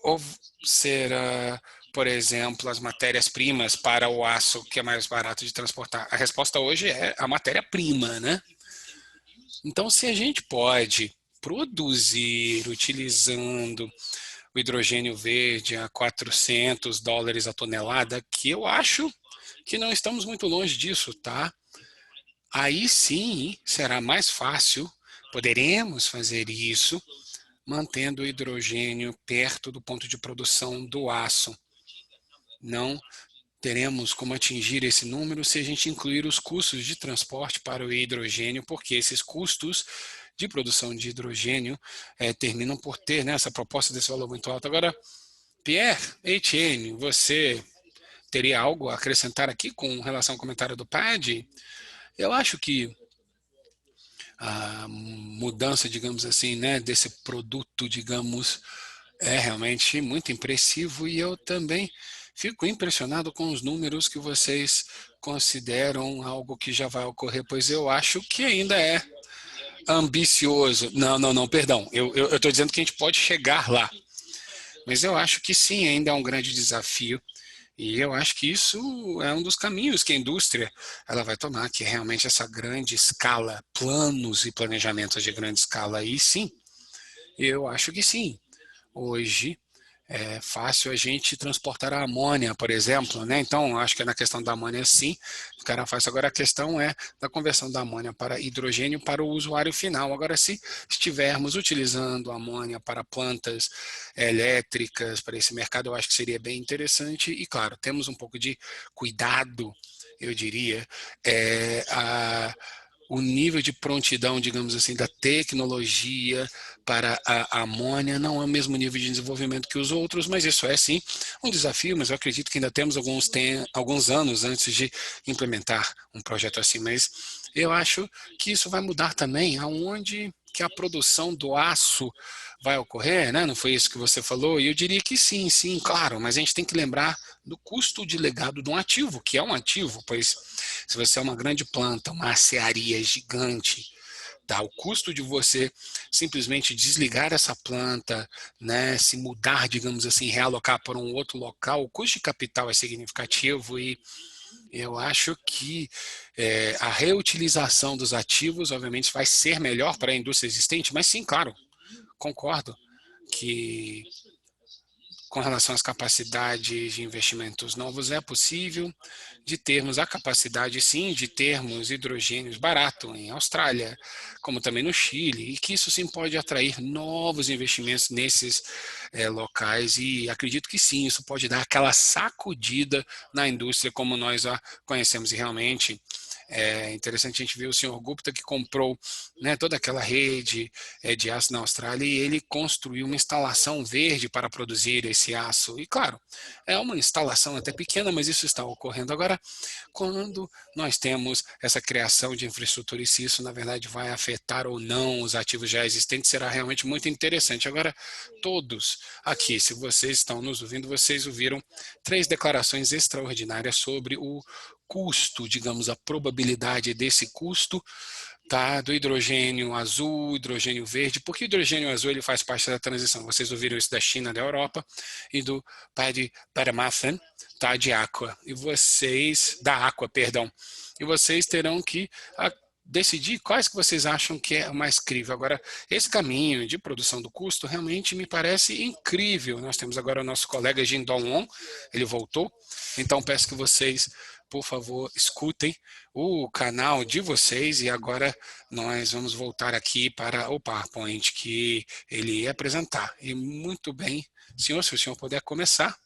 Ou será, por exemplo, as matérias-primas para o aço que é mais barato de transportar? A resposta hoje é a matéria-prima, né? Então, se a gente pode produzir utilizando o hidrogênio verde a $400 a tonelada, que eu acho que não estamos muito longe disso, tá? Aí sim será mais fácil, poderemos fazer isso mantendo o hidrogênio perto do ponto de produção do aço. Não teremos como atingir esse número se a gente incluir os custos de transporte para o hidrogênio, porque esses custos de produção de hidrogênio terminam por ter, né, essa proposta desse valor muito alto. Agora, Pierre, Etienne, você teria algo a acrescentar aqui com relação ao comentário do PAD? Eu acho que a mudança, digamos assim, né, desse produto, digamos, é realmente muito impressivo, e eu também fico impressionado com os números que vocês consideram algo que já vai ocorrer, pois eu acho que ainda é ambicioso. Não, perdão. Eu estou dizendo que a gente pode chegar lá, mas eu acho que sim, ainda é um grande desafio. E eu acho que isso é um dos caminhos que a indústria ela vai tomar, que é realmente essa grande escala, planos e planejamentos de grande escala. E sim, eu acho que sim. Hoje é fácil a gente transportar a amônia, por exemplo, né? Então, acho que na questão da amônia, sim, ficará fácil. Agora, a questão é da conversão da amônia para hidrogênio para o usuário final. Agora, se estivermos utilizando amônia para plantas elétricas, para esse mercado, eu acho que seria bem interessante. E, claro, temos um pouco de cuidado, eu diria, o nível de prontidão, digamos assim, da tecnologia para a amônia não é o mesmo nível de desenvolvimento que os outros, mas isso é sim um desafio, mas eu acredito que ainda temos alguns anos antes de implementar um projeto assim, mas eu acho que isso vai mudar também aonde que a produção do aço vai ocorrer, né? Não foi isso que você falou? E eu diria que sim, claro, mas a gente tem que lembrar do custo de legado de um ativo, que é um ativo, pois se você é uma grande planta, uma acearia gigante, Tá? O custo de você simplesmente desligar essa planta, né, se mudar, digamos assim, realocar para um outro local, o custo de capital é significativo e eu acho que a reutilização dos ativos, obviamente, vai ser melhor para a indústria existente, mas sim, claro, concordo que com relação às capacidades de investimentos novos, é possível de termos a capacidade, sim, de termos hidrogênios barato em Austrália, como também no Chile, e que isso sim pode atrair novos investimentos nesses locais, e acredito que sim, isso pode dar aquela sacudida na indústria como nós a conhecemos, e realmente é interessante a gente ver o senhor Gupta que comprou, né, toda aquela rede de aço na Austrália e ele construiu uma instalação verde para produzir esse aço. E claro, é uma instalação até pequena, mas isso está ocorrendo agora quando nós temos essa criação de infraestrutura e se isso na verdade vai afetar ou não os ativos já existentes, será realmente muito interessante. Agora, todos aqui, se vocês estão nos ouvindo, vocês ouviram 3 declarações extraordinárias sobre o custo, digamos, a probabilidade desse custo, tá, do hidrogênio azul, hidrogênio verde, porque o hidrogênio azul ele faz parte da transição. Vocês ouviram isso da China, da Europa, e do Paddy Paramathan, tá, de Aqua. E vocês, da Aqua, perdão. E vocês terão que decidir quais que vocês acham que é o mais crível. Agora, esse caminho de produção do custo realmente me parece incrível. Nós temos agora o nosso colega Jin Dong-won, ele voltou, então peço que vocês, por favor, escutem o canal de vocês e agora nós vamos voltar aqui para o PowerPoint que ele ia apresentar. E muito bem, senhor, se o senhor puder começar.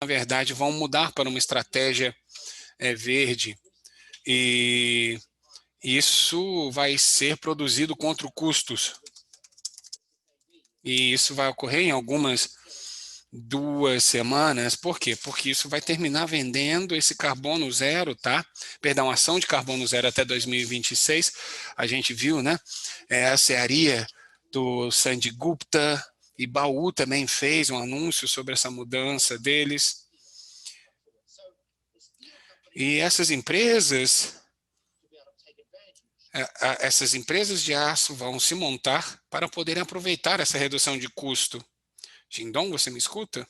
Na verdade, vão mudar para uma estratégia verde e isso vai ser produzido contra custos. E isso vai ocorrer em algumas 2 semanas. Por quê? Porque isso vai terminar vendendo esse carbono zero, tá? Perdão, ação de carbono zero até 2026. A gente viu, né? A cearia do Sandy Gupta e Baú também fez um anúncio sobre essa mudança deles. E essas empresas de aço vão se montar para poderem aproveitar essa redução de custo. Jindong, você me escuta?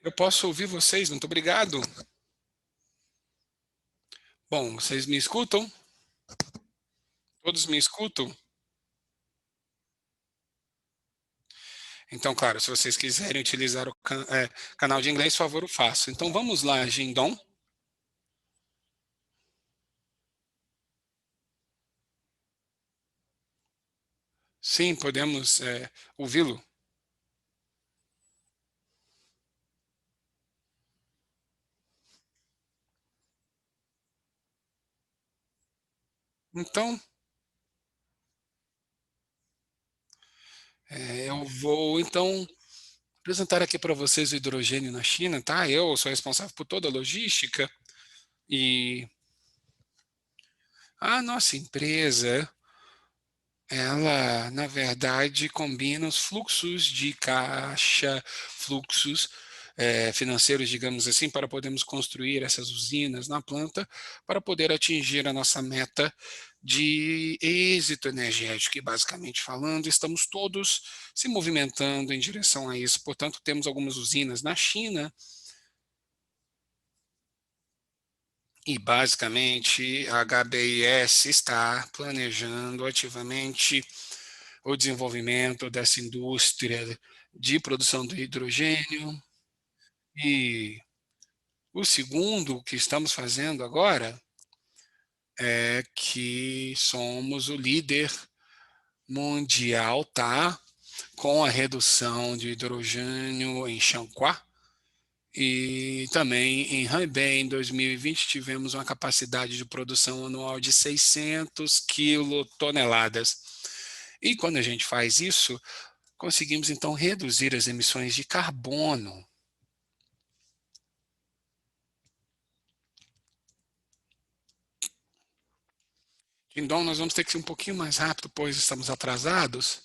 Eu posso ouvir vocês, muito obrigado. Bom, vocês me escutam? Todos me escutam? Então, claro, se vocês quiserem utilizar o canal de inglês, por favor, eu faço. Então, vamos lá, Jindong. Sim, podemos ouvi-lo. Então, eu vou, então, apresentar aqui para vocês o hidrogênio na China, tá? Eu sou responsável por toda a logística e a nossa empresa, ela, na verdade, combina os fluxos de caixa, fluxos financeiros, digamos assim, para podermos construir essas usinas na planta, para poder atingir a nossa meta de êxito energético. E, basicamente falando, estamos todos se movimentando em direção a isso. Portanto, temos algumas usinas na China e, basicamente, a HBIS está planejando ativamente o desenvolvimento dessa indústria de produção de hidrogênio. E o segundo que estamos fazendo agora é que somos o líder mundial, tá? Com a redução de hidrogênio em Changhua. E também em Hebei, em 2020, tivemos uma capacidade de produção anual de 600 quilotoneladas. E quando a gente faz isso, conseguimos então reduzir as emissões de carbono. Então, nós vamos ter que ser um pouquinho mais rápido, pois estamos atrasados.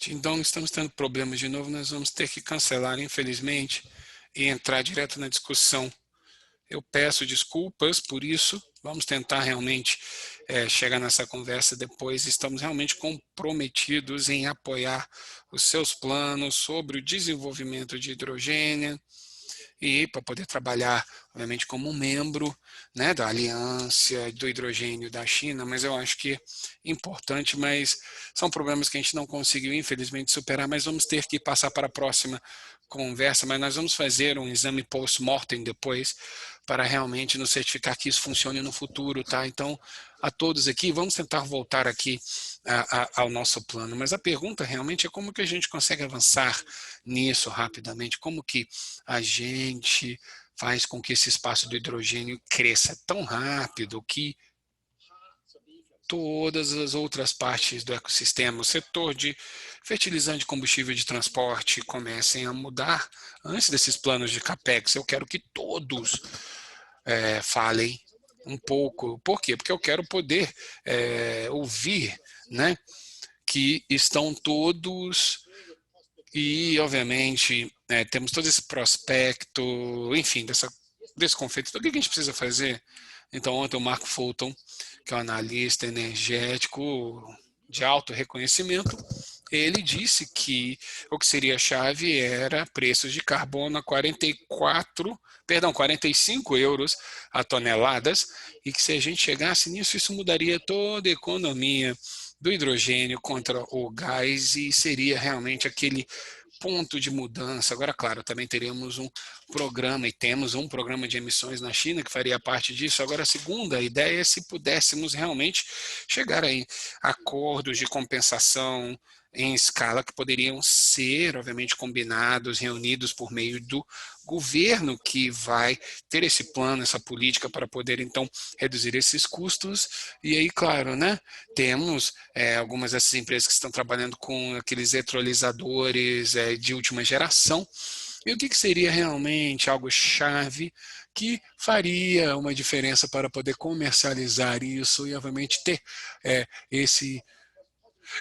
Então, estamos tendo problemas de novo, nós vamos ter que cancelar, infelizmente, e entrar direto na discussão. Eu peço desculpas por isso, vamos tentar realmente chegar nessa conversa depois. Estamos realmente comprometidos em apoiar os seus planos sobre o desenvolvimento de hidrogênio e para poder trabalhar, obviamente, como um membro, né, da Aliança do Hidrogênio da China, mas eu acho que é importante, mas são problemas que a gente não conseguiu, infelizmente, superar, mas vamos ter que passar para a próxima conversa, mas nós vamos fazer um exame post-mortem depois para realmente nos certificar que isso funcione no futuro, tá? Então, a todos aqui, vamos tentar voltar aqui ao nosso plano, mas a pergunta realmente é como que a gente consegue avançar nisso rapidamente, como que a gente faz com que esse espaço do hidrogênio cresça tão rápido que todas as outras partes do ecossistema, o setor de fertilizante de combustível de transporte comecem a mudar antes desses planos de CAPEX. Eu quero que todos falem um pouco. Por quê? Porque eu quero poder ouvir, né, que estão todos e, obviamente, temos todo esse prospecto, enfim, desse conflito. Então, o que a gente precisa fazer? Então, ontem o Marco Fulton, que é um analista energético de alto reconhecimento, ele disse que o que seria a chave era preços de carbono a 45 euros a toneladas, e que se a gente chegasse nisso, isso mudaria toda a economia do hidrogênio contra o gás e seria realmente aquele ponto de mudança. Agora, claro, também teríamos um programa, e temos um programa de emissões na China que faria parte disso. Agora, a segunda ideia é se pudéssemos realmente chegar a acordos de compensação em escala que poderiam ser, obviamente, combinados, reunidos por meio do governo que vai ter esse plano, essa política para poder, então, reduzir esses custos. E aí, claro, né, temos algumas dessas empresas que estão trabalhando com aqueles eletrolisadores de última geração. E o que seria realmente algo chave que faria uma diferença para poder comercializar isso e, obviamente, ter esse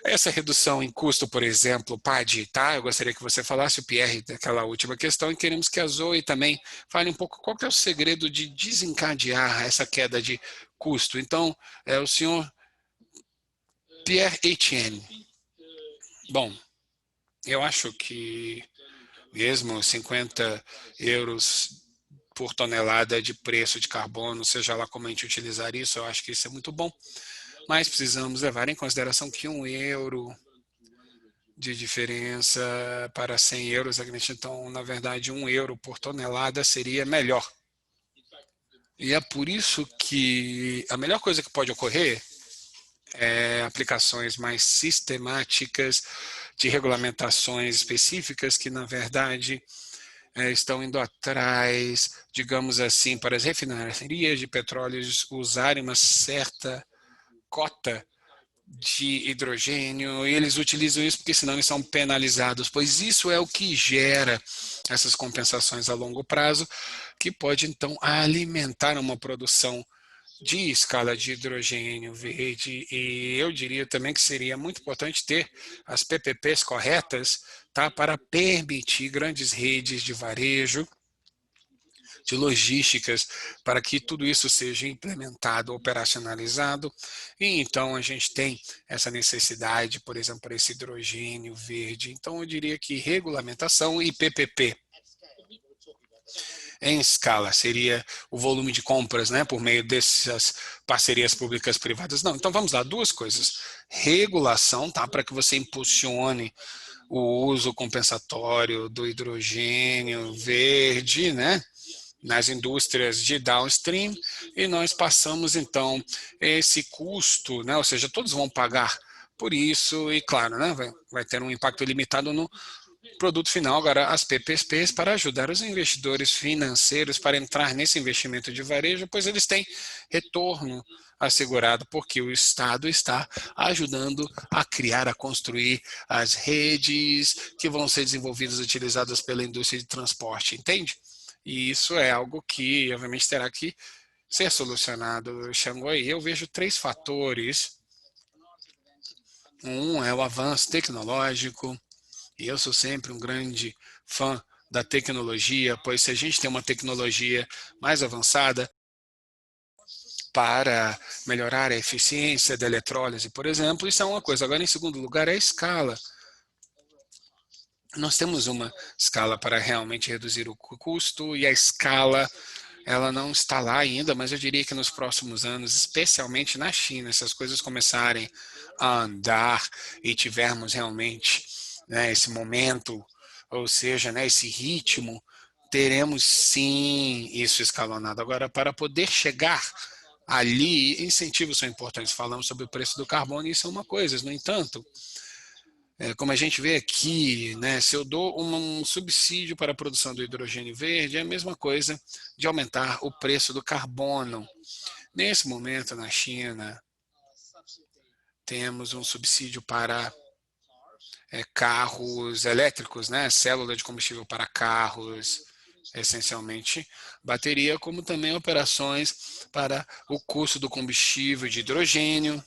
essa redução em custo, por exemplo, PAD, tá? Eu gostaria que você falasse, o Pierre, daquela última questão, e queremos que a Zoe também fale um pouco qual que é o segredo de desencadear essa queda de custo. Então, o senhor Pierre Etienne. Bom, eu acho que mesmo 50 euros por tonelada de preço de carbono, seja lá como a gente utilizar isso, eu acho que isso é muito bom. Mas precisamos levar em consideração que 1 euro de diferença para 100 euros, então, na verdade, 1 euro por tonelada seria melhor. E é por isso que a melhor coisa que pode ocorrer é aplicações mais sistemáticas de regulamentações específicas que, na verdade, estão indo atrás, digamos assim, para as refinarias de petróleo usarem uma certa cota de hidrogênio, e eles utilizam isso porque senão eles são penalizados, pois isso é o que gera essas compensações a longo prazo, que pode então alimentar uma produção de escala de hidrogênio verde. E eu diria também que seria muito importante ter as PPPs corretas, tá, para permitir grandes redes de varejo, de logísticas, para que tudo isso seja implementado, operacionalizado. E então a gente tem essa necessidade, por exemplo, para esse hidrogênio verde. Então eu diria que regulamentação e PPP em escala seria o volume de compras, né, por meio dessas parcerias públicas privadas. Não, então vamos lá, duas coisas. Regulação, tá, para que você impulsione o uso compensatório do hidrogênio verde, né, nas indústrias de downstream, e nós passamos então esse custo, né, ou seja, todos vão pagar por isso, e claro, né, vai ter um impacto limitado no produto final. Agora, as PPPs para ajudar os investidores financeiros para entrar nesse investimento de varejo, pois eles têm retorno assegurado, porque o Estado está ajudando a criar, a construir as redes que vão ser desenvolvidas, utilizadas pela indústria de transporte, entende? E isso é algo que, obviamente, terá que ser solucionado, Xangô. Eu vejo três fatores. Um é o avanço tecnológico, e eu sou sempre um grande fã da tecnologia, pois se a gente tem uma tecnologia mais avançada para melhorar a eficiência da eletrólise, por exemplo, isso é uma coisa. Agora, em segundo lugar, é a escala. Nós temos uma escala para realmente reduzir o custo, e a escala ela não está lá ainda, mas eu diria que nos próximos anos, especialmente na China, se as coisas começarem a andar e tivermos realmente, né, esse momento, ou seja, né, esse ritmo, teremos sim isso escalonado. Agora, para poder chegar ali, incentivos são importantes. Falamos sobre o preço do carbono, e isso é uma coisa. No entanto, como a gente vê aqui, né, se eu dou um subsídio para a produção do hidrogênio verde, é a mesma coisa de aumentar o preço do carbono. Nesse momento, na China, temos um subsídio para carros elétricos, né, célula de combustível para carros, essencialmente bateria, como também operações para o custo do combustível de hidrogênio.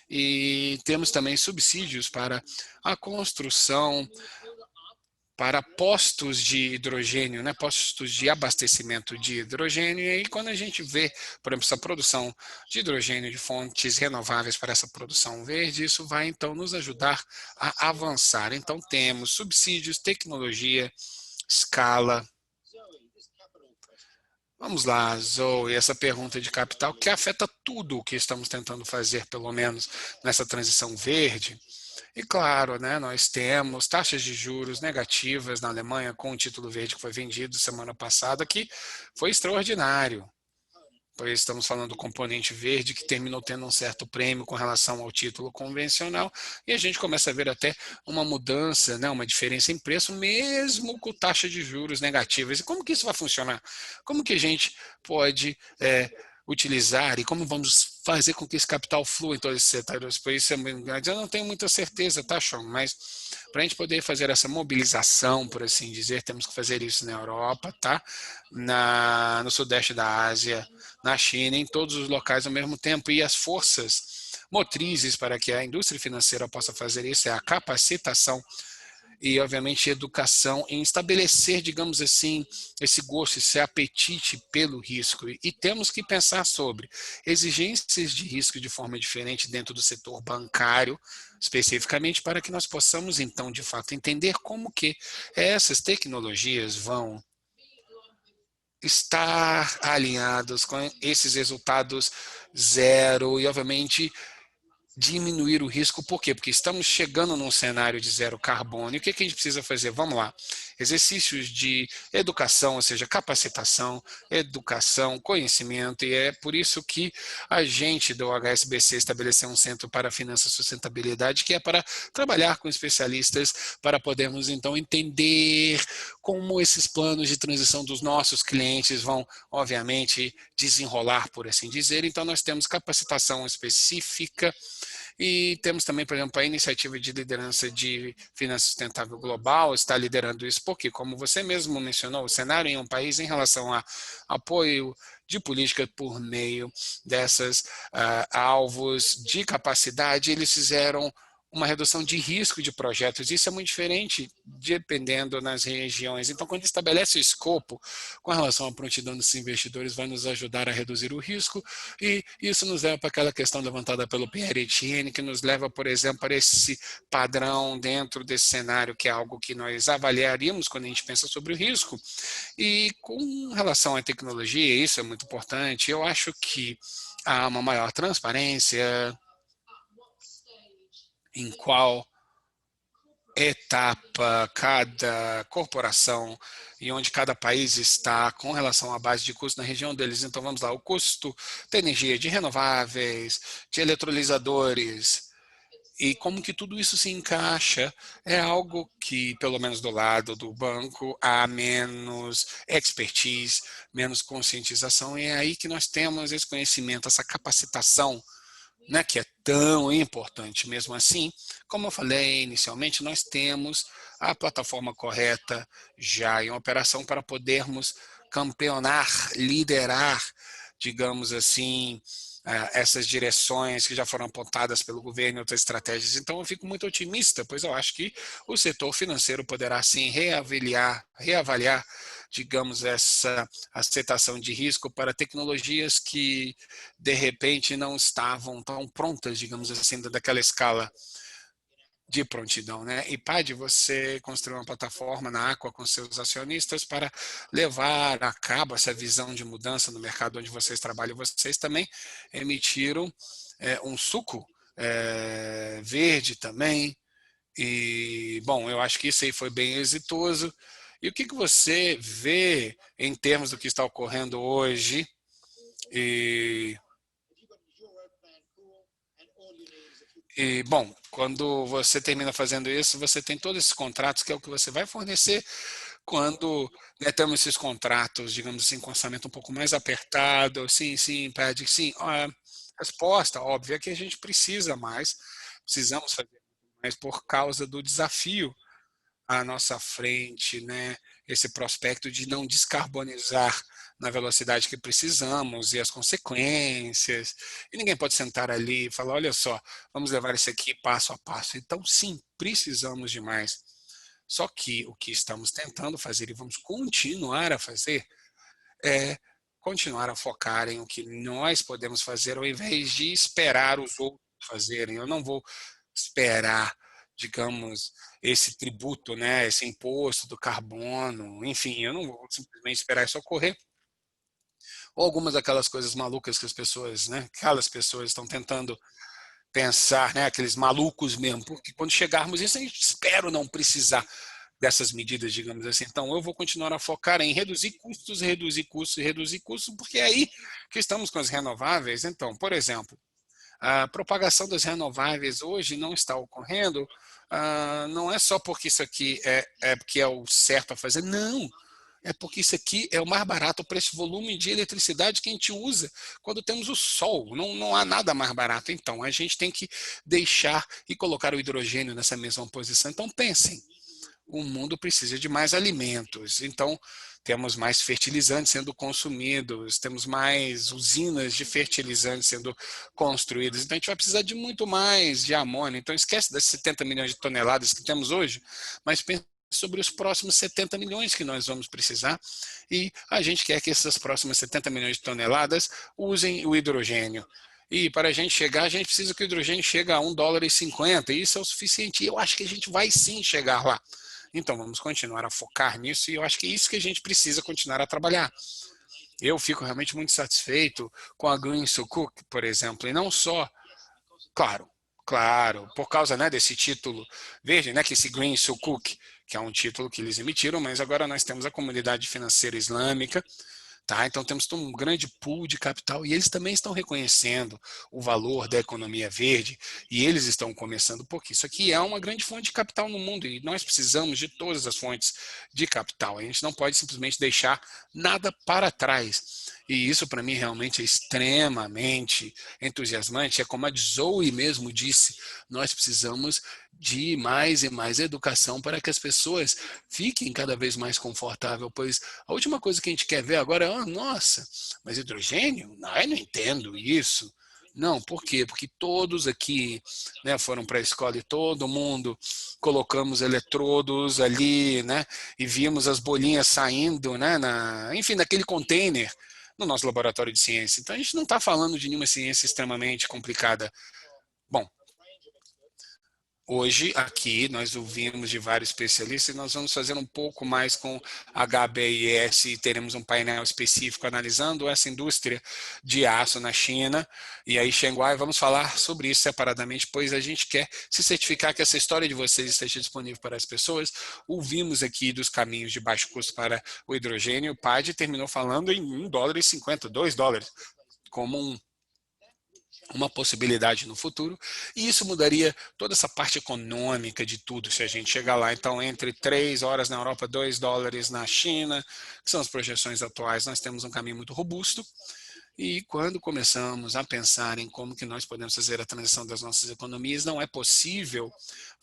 E temos também subsídios para a construção para postos de hidrogênio, né, postos de abastecimento de hidrogênio. E aí, quando a gente vê, por exemplo, essa produção de hidrogênio de fontes renováveis para essa produção verde, isso vai então nos ajudar a avançar. Então, temos subsídios, tecnologia, escala. Vamos lá, Zoe, essa pergunta de capital que afeta tudo o que estamos tentando fazer, pelo menos nessa transição verde. E claro, né, nós temos taxas de juros negativas na Alemanha com o título verde que foi vendido semana passada, que foi extraordinário. Pois estamos falando do componente verde que terminou tendo um certo prêmio com relação ao título convencional, e a gente começa a ver até uma mudança, né, uma diferença em preço, mesmo com taxa de juros negativas. E como que isso vai funcionar? Como que a gente pode utilizar e como vamos fazer com que esse capital flua em todos esses setores? Pois isso eu não tenho muita certeza, tá, Sean? Mas para a gente poder fazer essa mobilização, por assim dizer, temos que fazer isso na Europa, tá? No sudeste da Ásia, na China, em todos os locais ao mesmo tempo. E as forças motrizes para que a indústria financeira possa fazer isso é a capacitação e, obviamente, educação em estabelecer, digamos assim, esse gosto, esse apetite pelo risco. E temos que pensar sobre exigências de risco de forma diferente dentro do setor bancário, especificamente, para que nós possamos, então, de fato, entender como que essas tecnologias vão estar alinhados com esses resultados zero e, obviamente, diminuir o risco. Por quê? Porque estamos chegando num cenário de zero carbono. E o que a gente precisa fazer? Vamos lá. Exercícios de educação, ou seja, capacitação, educação, conhecimento, e é por isso que a gente do HSBC estabeleceu um Centro para Finanças e Sustentabilidade, que é para trabalhar com especialistas para podermos, então, entender como esses planos de transição dos nossos clientes vão, obviamente, desenrolar, por assim dizer. Então, nós temos capacitação específica e temos também, por exemplo, a iniciativa de liderança de finança sustentável global está liderando isso, porque, como você mesmo mencionou, o cenário em um país em relação a apoio de política por meio dessas alvos de capacidade, eles fizeram uma redução de risco de projetos. Isso é muito diferente dependendo nas regiões. Então, quando estabelece o escopo com relação à prontidão dos investidores, vai nos ajudar a reduzir o risco, e isso nos leva para aquela questão levantada pelo Pierre Etienne, que nos leva, por exemplo, para esse padrão dentro desse cenário, que é algo que nós avaliaríamos quando a gente pensa sobre o risco. E com relação à tecnologia, isso é muito importante, eu acho que há uma maior transparência em qual etapa cada corporação e onde cada país está com relação à base de custo na região deles. Então, vamos lá, o custo da energia, de renováveis, de eletrolisadores, e como que tudo isso se encaixa é algo que, pelo menos do lado do banco, há menos expertise, menos conscientização, e é aí que nós temos esse conhecimento, essa capacitação, né, que é tão importante. Mesmo assim, como eu falei inicialmente, nós temos a plataforma correta já em operação para podermos campeonar, liderar, digamos assim, essas direções que já foram apontadas pelo governo e outras estratégias. Então, eu fico muito otimista, pois eu acho que o setor financeiro poderá, sim, reavaliar, digamos, essa aceitação de risco para tecnologias que, de repente, não estavam tão prontas, digamos assim, daquela escala de prontidão, né? E Pad, você construiu uma plataforma na Aqua com seus acionistas para levar a cabo essa visão de mudança no mercado onde vocês trabalham. Vocês também emitiram um suco verde também. E, bom, eu acho que isso aí foi bem exitoso. E o que você vê em termos do que está ocorrendo hoje? E, bom, quando você termina fazendo isso, você tem todos esses contratos, que é o que você vai fornecer quando, né, temos esses contratos, digamos assim, com orçamento um pouco mais apertado. Sim, sim, pede, sim. A resposta óbvia é que a gente precisa mais, precisamos fazer mais por causa do desafio à nossa frente, né? Esse prospecto de não descarbonizar na velocidade que precisamos e as consequências. E ninguém pode sentar ali e falar, olha só, vamos levar isso aqui passo a passo. Então, sim, precisamos de mais. Só que o que estamos tentando fazer e vamos continuar a fazer é continuar a focar em o que nós podemos fazer ao invés de esperar os outros fazerem. Eu não vou esperar, digamos, esse tributo, né, esse imposto do carbono, enfim, eu não vou simplesmente esperar isso ocorrer. Ou algumas daquelas coisas malucas que as pessoas, né, aquelas pessoas estão tentando pensar, né, aqueles malucos mesmo, porque quando chegarmos nisso, a gente espera não precisar dessas medidas, digamos assim. Então, eu vou continuar a focar em reduzir custos, reduzir custos e reduzir custos, porque é aí que estamos com as renováveis. Então, por exemplo, a propagação das renováveis hoje não está ocorrendo, não é só porque isso aqui é porque é o certo a fazer, não. É porque isso aqui é o mais barato para esse volume de eletricidade que a gente usa quando temos o sol. Não há nada mais barato. Então, a gente tem que deixar e colocar o hidrogênio nessa mesma posição. Então, pensem, o mundo precisa de mais alimentos. Então, temos mais fertilizantes sendo consumidos, temos mais usinas de fertilizantes sendo construídas. Então, a gente vai precisar de muito mais de amônia. Então, esquece das 70 milhões de toneladas que temos hoje, mas pense sobre os próximos 70 milhões que nós vamos precisar, e a gente quer que essas próximas 70 milhões de toneladas usem o hidrogênio. E para a gente chegar, a gente precisa que o hidrogênio chegue a $1,50, e isso é o suficiente. E eu acho que a gente vai sim chegar lá. Então vamos continuar a focar nisso, e eu acho que é isso que a gente precisa continuar a trabalhar. Eu fico realmente muito satisfeito com a Green Sukuk, por exemplo, e não só, claro, claro, por causa, né, desse título verde, né, que esse Green Sukuk, que é um título que eles emitiram, mas agora nós temos a comunidade financeira islâmica. Tá? Então temos um grande pool de capital e eles também estão reconhecendo o valor da economia verde, e eles estão começando, porque isso aqui é uma grande fonte de capital no mundo e nós precisamos de todas as fontes de capital. A gente não pode simplesmente deixar nada para trás. E isso para mim realmente é extremamente entusiasmante. É como a Zoe mesmo disse, nós precisamos de mais e mais educação para que as pessoas fiquem cada vez mais confortáveis, pois a última coisa que a gente quer ver agora é, nossa, mas hidrogênio? Não, eu não entendo isso. Não, por quê? Porque todos aqui, né, foram para a escola e todo mundo colocamos eletrodos ali, né, e vimos as bolinhas saindo, né, enfim, naquele container no nosso laboratório de ciência. Então a gente não está falando de nenhuma ciência extremamente complicada. Bom, hoje, aqui, nós ouvimos de vários especialistas e nós vamos fazer um pouco mais com HBIS e teremos um painel específico analisando essa indústria de aço na China. E aí, Xinguai, vamos falar sobre isso separadamente, pois a gente quer se certificar que essa história de vocês esteja disponível para as pessoas. Ouvimos aqui dos caminhos de baixo custo para o hidrogênio. O PAD terminou falando em $1,50, $2, como uma possibilidade no futuro, e isso mudaria toda essa parte econômica de tudo se a gente chegar lá. Então, entre 3 horas na Europa, $2 na China, que são as projeções atuais, nós temos um caminho muito robusto. E quando começamos a pensar em como que nós podemos fazer a transição das nossas economias, não é possível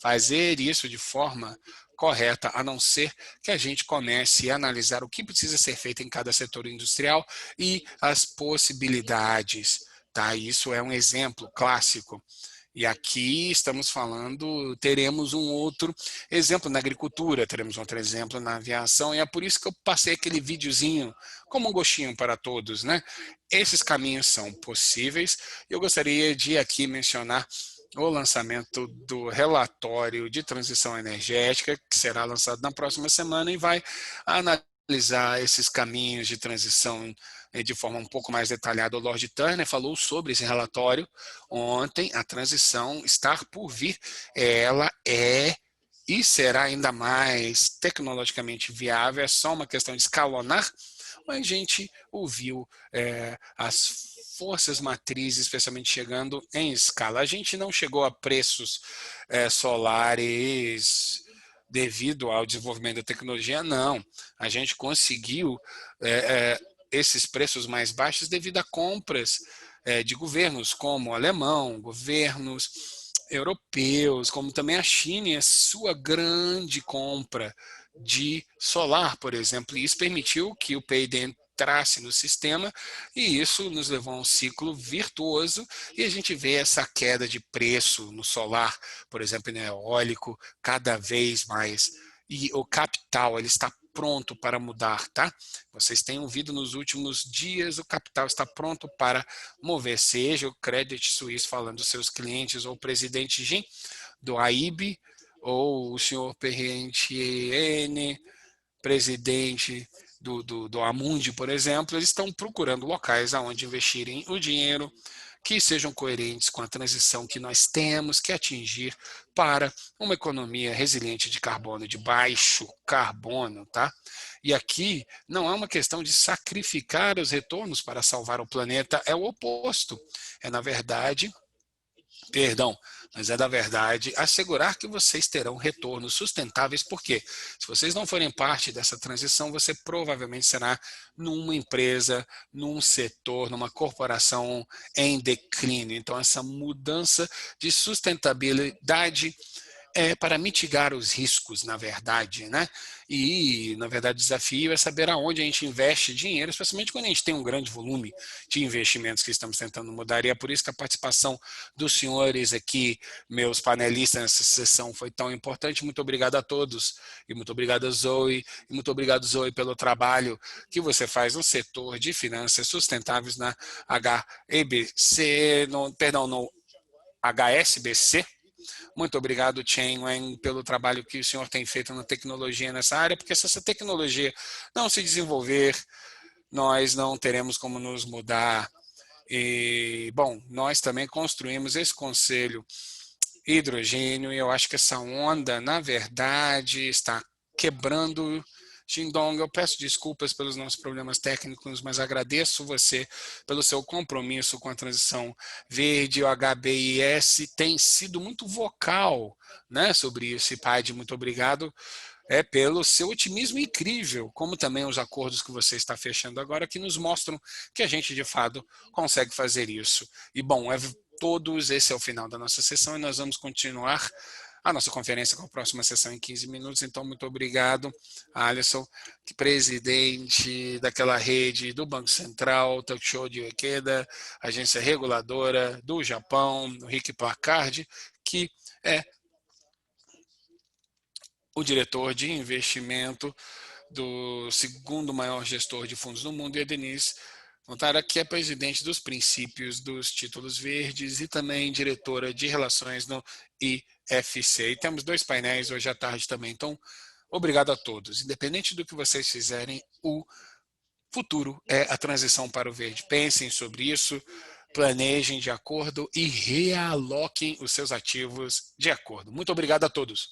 fazer isso de forma correta, a não ser que a gente comece a analisar o que precisa ser feito em cada setor industrial e as possibilidades. Tá? Isso é um exemplo clássico. E aqui estamos falando, teremos um outro exemplo na agricultura, teremos outro exemplo na aviação, e é por isso que eu passei aquele videozinho como um gostinho para todos, né? Esses caminhos são possíveis. Eu gostaria de aqui mencionar o lançamento do relatório de transição energética, que será lançado na próxima semana e vai analisar esses caminhos de transição de forma um pouco mais detalhada. O Lord Turner falou sobre esse relatório ontem. A transição está por vir. Ela é e será ainda mais tecnologicamente viável. É só uma questão de escalonar. Mas a gente ouviu as forças matrizes, especialmente chegando em escala. A gente não chegou a preços solares devido ao desenvolvimento da tecnologia, não. A gente conseguiu esses preços mais baixos devido a compras de governos como o alemão, governos europeus, como também a China e a sua grande compra de solar, por exemplo. E isso permitiu que o payday entrasse no sistema, e isso nos levou a um ciclo virtuoso, e a gente vê essa queda de preço no solar, por exemplo, no eólico, cada vez mais e o capital ele está pronto para mudar, tá? Vocês têm ouvido nos últimos dias, o capital está pronto para mover, seja o Credit Suisse falando dos seus clientes, ou o presidente Jim do AIB, ou o senhor Perrentienne, presidente do Amundi, por exemplo, eles estão procurando locais aonde investirem o dinheiro que sejam coerentes com a transição que nós temos que atingir para uma economia resiliente de carbono, de baixo carbono, tá? E aqui não é uma questão de sacrificar os retornos para salvar o planeta, é o oposto. É, na verdade, mas é da verdade assegurar que vocês terão retornos sustentáveis, porque se vocês não forem parte dessa transição, você provavelmente será numa empresa, num setor, numa corporação em declínio. Então, essa mudança de sustentabilidade é para mitigar os riscos, na verdade, né? E, na verdade, o desafio é saber aonde a gente investe dinheiro, especialmente quando a gente tem um grande volume de investimentos que estamos tentando mudar. E é por isso que a participação dos senhores aqui, meus panelistas nessa sessão, foi tão importante. Muito obrigado a todos. E muito obrigado a Zoe. E muito obrigado, Zoe, pelo trabalho que você faz no setor de finanças sustentáveis na HEBC, no HSBC. Muito obrigado, Chen Wang, pelo trabalho que o senhor tem feito na tecnologia nessa área, porque se essa tecnologia não se desenvolver, nós não teremos como nos mudar. E, bom, nós também construímos esse conselho hidrogênio e eu acho que essa onda, na verdade, está quebrando. Xindong, eu peço desculpas pelos nossos problemas técnicos, mas agradeço você pelo seu compromisso com a transição verde. O HBIS tem sido muito vocal, né, sobre isso. E, Pad, muito obrigado pelo seu otimismo incrível, como também os acordos que você está fechando agora, que nos mostram que a gente, de fato, consegue fazer isso. E, bom, esse é o final da nossa sessão e nós vamos continuar a nossa conferência com a próxima sessão em 15 minutos. Então, muito obrigado, Alisson, presidente daquela rede do Banco Central, Tokyo de Uekeda, agência reguladora do Japão, do Rick Packard, que é o diretor de investimento do segundo maior gestor de fundos do mundo, e a Denise Montara, que é presidente dos princípios dos títulos verdes e também diretora de relações no IFC. E temos 2 painéis hoje à tarde também. Então, obrigado a todos. Independente do que vocês fizerem, o futuro é a transição para o verde. Pensem sobre isso, planejem de acordo e realoquem os seus ativos de acordo. Muito obrigado a todos.